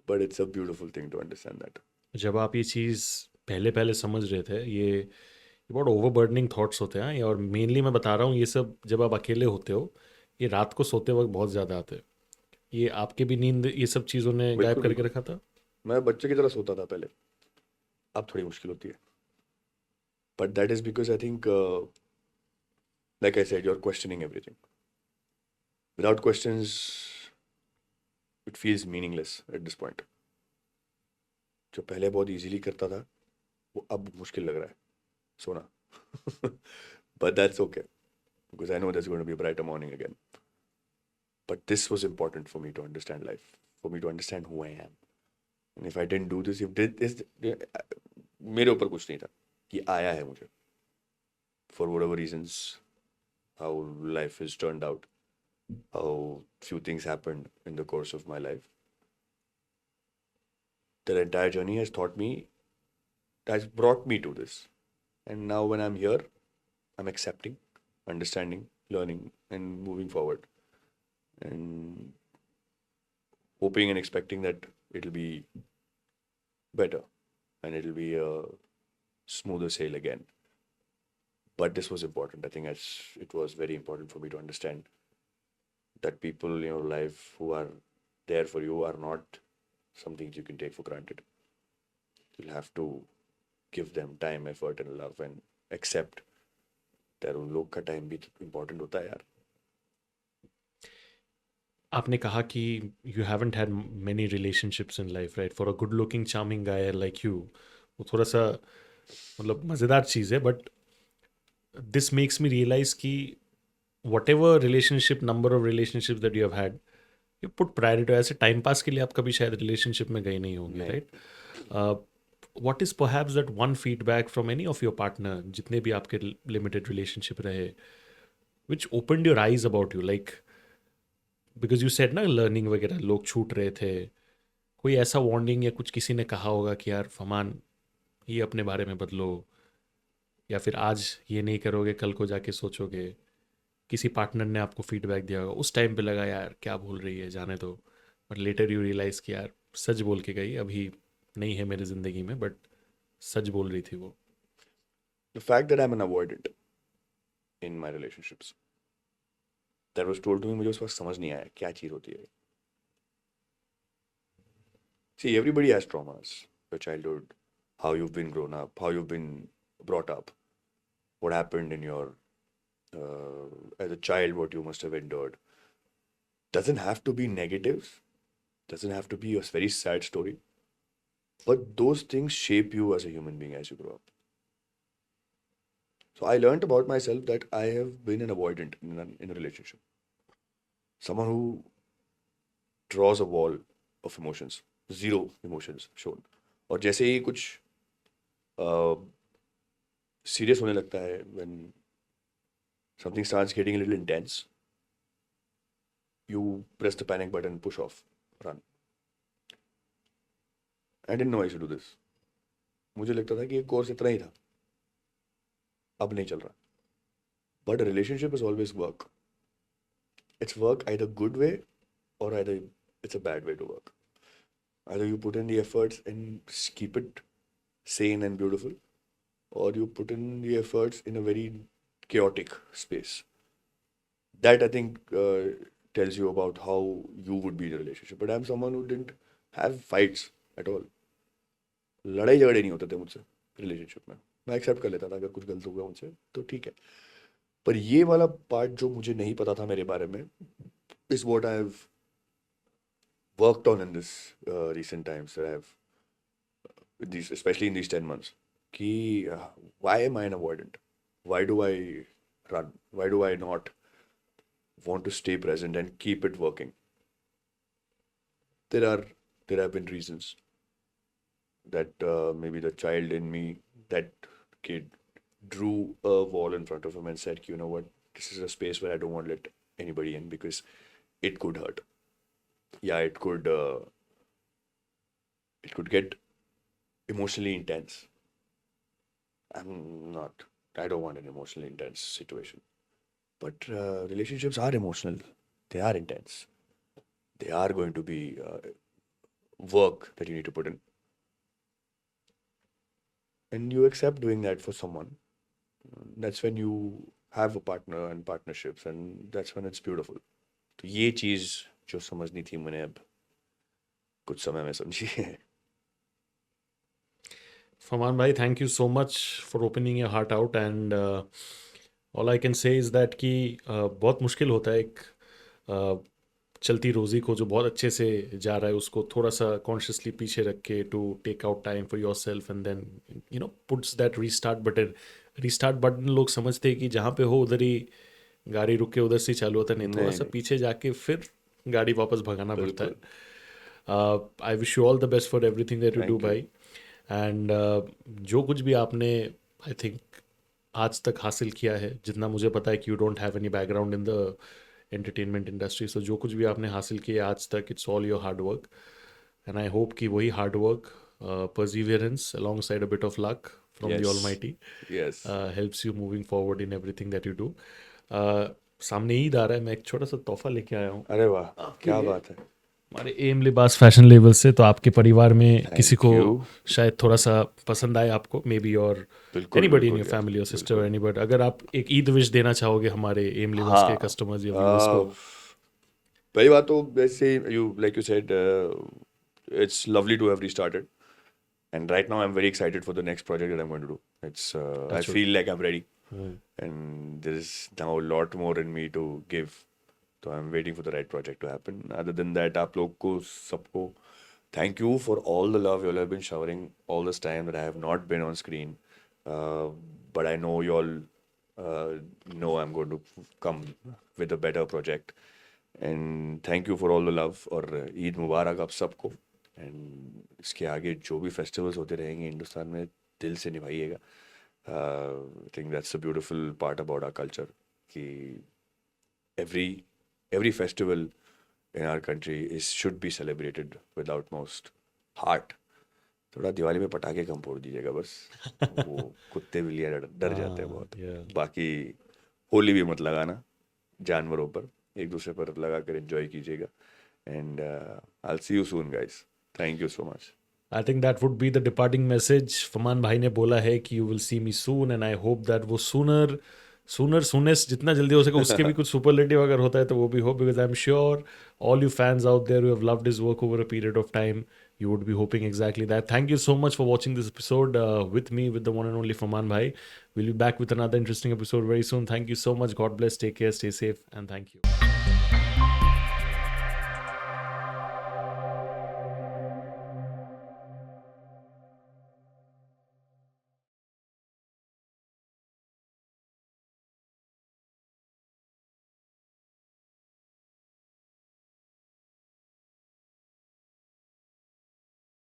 but it's a beautiful thing to understand that. जब आप ये चीज़ पहले पहले समझ रहे थे, ये बहुत ओवरबर्डनिंग थॉट्स होते हैं, और मेनली मैं बता रहा हूँ ये सब जब आप अकेले होते हो, ये रात को सोते वक्त बहुत ज़्यादा आते हैं. ये आपके भी नींद ये सब चीज़ों ने गायब बिल्कुल करके बिल्कुल. रखा था. मैं बच्चे की तरह सोता था पहले, अब थोड़ी मुश्किल होती है, but that is because I think like I said, you're questioning everything. Without questions, it feels meaningless at this point. जो पहले बहुत इजीली करता था, वो अब मुश्किल लग रहा है सोना. But that's okay, because I know there's going to be a brighter morning again. But this was important for me to understand life, for me to understand who I am. And if I didn't do this, if did this, मेरे ऊपर कुछ नहीं था, ये आया है मुझे. For whatever reasons, how life has turned out, how few things happened in the course of my life. That entire journey has taught me, has brought me to this. And now when I'm here, I'm accepting, understanding, learning, and moving forward. And hoping and expecting that it'll be better and it'll be a smoother sail again. But this was important. I think it was very important for me to understand that people in your life who are there for you are not some things you can take for granted. You'll have to give them time, effort, and love, and accept that उन लोग का time भी important होता है यार. आपने कहा कि you haven't had many relationships in life, right? For a good looking charming guy like you, वो थोड़ा सा मतलब मज़ेदार चीज़ है. But this makes me realise कि whatever relationship, number of relationship that you have had, you put priority. ऐसे time pass के लिए आप कभी शायद रिलेशनशिप में गए नहीं होंगे, नहीं. Right? what is perhaps that one feedback from any of your partner, जितने भी आपके limited relationship रहे, which opened your eyes about you, like because you said ना learning वगैरह लोग छूट रहे थे, कोई ऐसा वार्निंग या कुछ किसी ने कहा होगा कि यार फमान ये अपने बारे में बदलो, या फिर आज ये नहीं करोगे कल को जाके सोचोगे, किसी पार्टनर ने आपको फीडबैक दिया होगा, उस टाइम पे लगा यार क्या बोल रही है जाने दो, बट लेटर यू रियलाइज कि यार सच बोल के गई, अभी नहीं है मेरी ज़िंदगी में, बट सच बोल रही थी वो. The fact that I'm an avoidant in my relationships, that was told to me, मुझे उस वक्त समझ नहीं आया क्या चीज़ होती है. See, everybody has traumas. Your childhood, how you've been grown up, how you've been brought up, what happened in your as a child, what you must have endured. Doesn't have to be negatives. Doesn't have to be a very sad story. But those things shape you as a human being as you grow up. So I learned about myself that I have been an avoidant in a relationship. Someone who draws a wall of emotions, zero emotions shown. और जैसे ही कुछ serious होने लगता है, when something starts getting a little intense, you press the panic button, push off, run. I didn't know I should do this. मुझे लगता था कि ये कोर्स इतना ही था, अब नहीं चल रहा. But a relationship is always work. It's work either good way or either it's a bad way to work. Either you put in the efforts and keep it sane and beautiful, or you put in the efforts in a very chaotic space. That I think tells you about how you would be in a relationship. But I'm someone who didn't have fights at all. लड़ाई झगड़े नहीं होते थे मुझसे relationship में. मैं accept कर लेता था अगर कुछ गलत हुआ मुझसे तो ठीक है. पर ये वाला पार्ट जो मुझे नहीं पता था मेरे बारे में is what I've worked on in this recent times that I've especially in these 10 months. कि why am I an avoidant? why do I run? Why do I not want to stay present and keep it working? There are there have been reasons that maybe the child in me, that kid, drew a wall in front of him and said, you know what, this is a space where I don't want to let anybody in because it could hurt. Yeah, it could get emotionally intense. I'm not. I don't want an emotionally intense situation. But relationships are emotional. They are intense. They are going to be work that you need to put in, and you accept doing that for someone. That's when you have a partner and partnerships, and that's when it's beautiful. तो ये चीज जो समझनी थी मैंने अब कुछ समय में समझी है. Faman bhai, thank you so much for opening your heart out, and all I can say is that कि बहुत मुश्किल होता है एक चलती रोज़ी को जो बहुत अच्छे से जा रहा है उसको थोड़ा सा कॉन्शियसली पीछे रख के to take out time for yourself and then puts that restart button लोग समझते हैं कि जहाँ पे हो उधर ही गाड़ी रुक के उधर से ही चालू होता है, नहीं थोड़ा सा पीछे जाके फिर गाड़ी वापस भगाना पड़ता है. I wish you all the best for everything that you do भाई, एंड जो कुछ भी आपने आई थिंक आज तक हासिल किया है, जितना मुझे पता है कि you don't have any background in the entertainment industry, so जो कुछ भी आपने हासिल किया आज तक, it's all your hard work, and I hope कि वही hard work, perseverance alongside a bit of luck from the Yes. Almighty Yes. helps you moving forward in everything that you do. सामने ईद आ रहा है, मैं एक छोटा सा तोहफा लेके आया हूँ अरे वाह, क्या बात है. हमारे एम लिबास फैशन लेवल से, तो आपके परिवार में किसी को you. शायद थोड़ा सा पसंद आए आपको, मे बी और बिल्कुल, एनीबडी इन बिल्कुल, योर यार, फैमिली और सिस्टर और एनीबडी, अगर आप एक ईद विश देना चाहोगे हमारे एम लिबास के कस्टमर्स या व्यूअर्स को. पहली बात तो वैसे you said, it's lovely to have restarted, and right now I'm very excited for the next project that I'm going to do. I feel like I'm ready, and there is now a lot more in me to give. So I'm waiting for the right project to happen. Other than that, आप लोग को सबको thank you for all the love you all have been showering all this time that I have not been on screen. But I know you all know I'm going to come with a better project. And thank you for all the love, और ईद मुबारक आप सबको. And इसके आगे जो भी festivals होते रहेंगे हिंदुस्तान में, दिल से निभाइएगा. I think that's a beautiful part about our culture कि every festival in our country should be celebrated with utmost heart. थोड़ा दिवाली में पटाखे कम फोड़ दीजिएगा बस, वो कुत्ते बिल्लियाँ डर जाते हैं बहुत. बाकी होली भी मत लगाना जानवरों पर, एक दूसरे पर लगा कर एंजॉय कीजिएगा. And I will see you soon guys. Thank you so much. I think that would be the departing message. फमान भाई ने बोला है कि you will see me soon, and I hope that वो सूनेस्ट जितना जल्दी हो सके उसके भी कुछ सुपरलेटिव अगर होता है तो वो भी हो, because I am sure all you fans out there who have loved his work over a period of time, you would be hoping exactly that. Thank you so much for watching this episode with me, with the one and only Faman Bhai. We'll be back with another interesting episode very soon. Thank you so much. God bless. Take care. Stay safe. And thank you.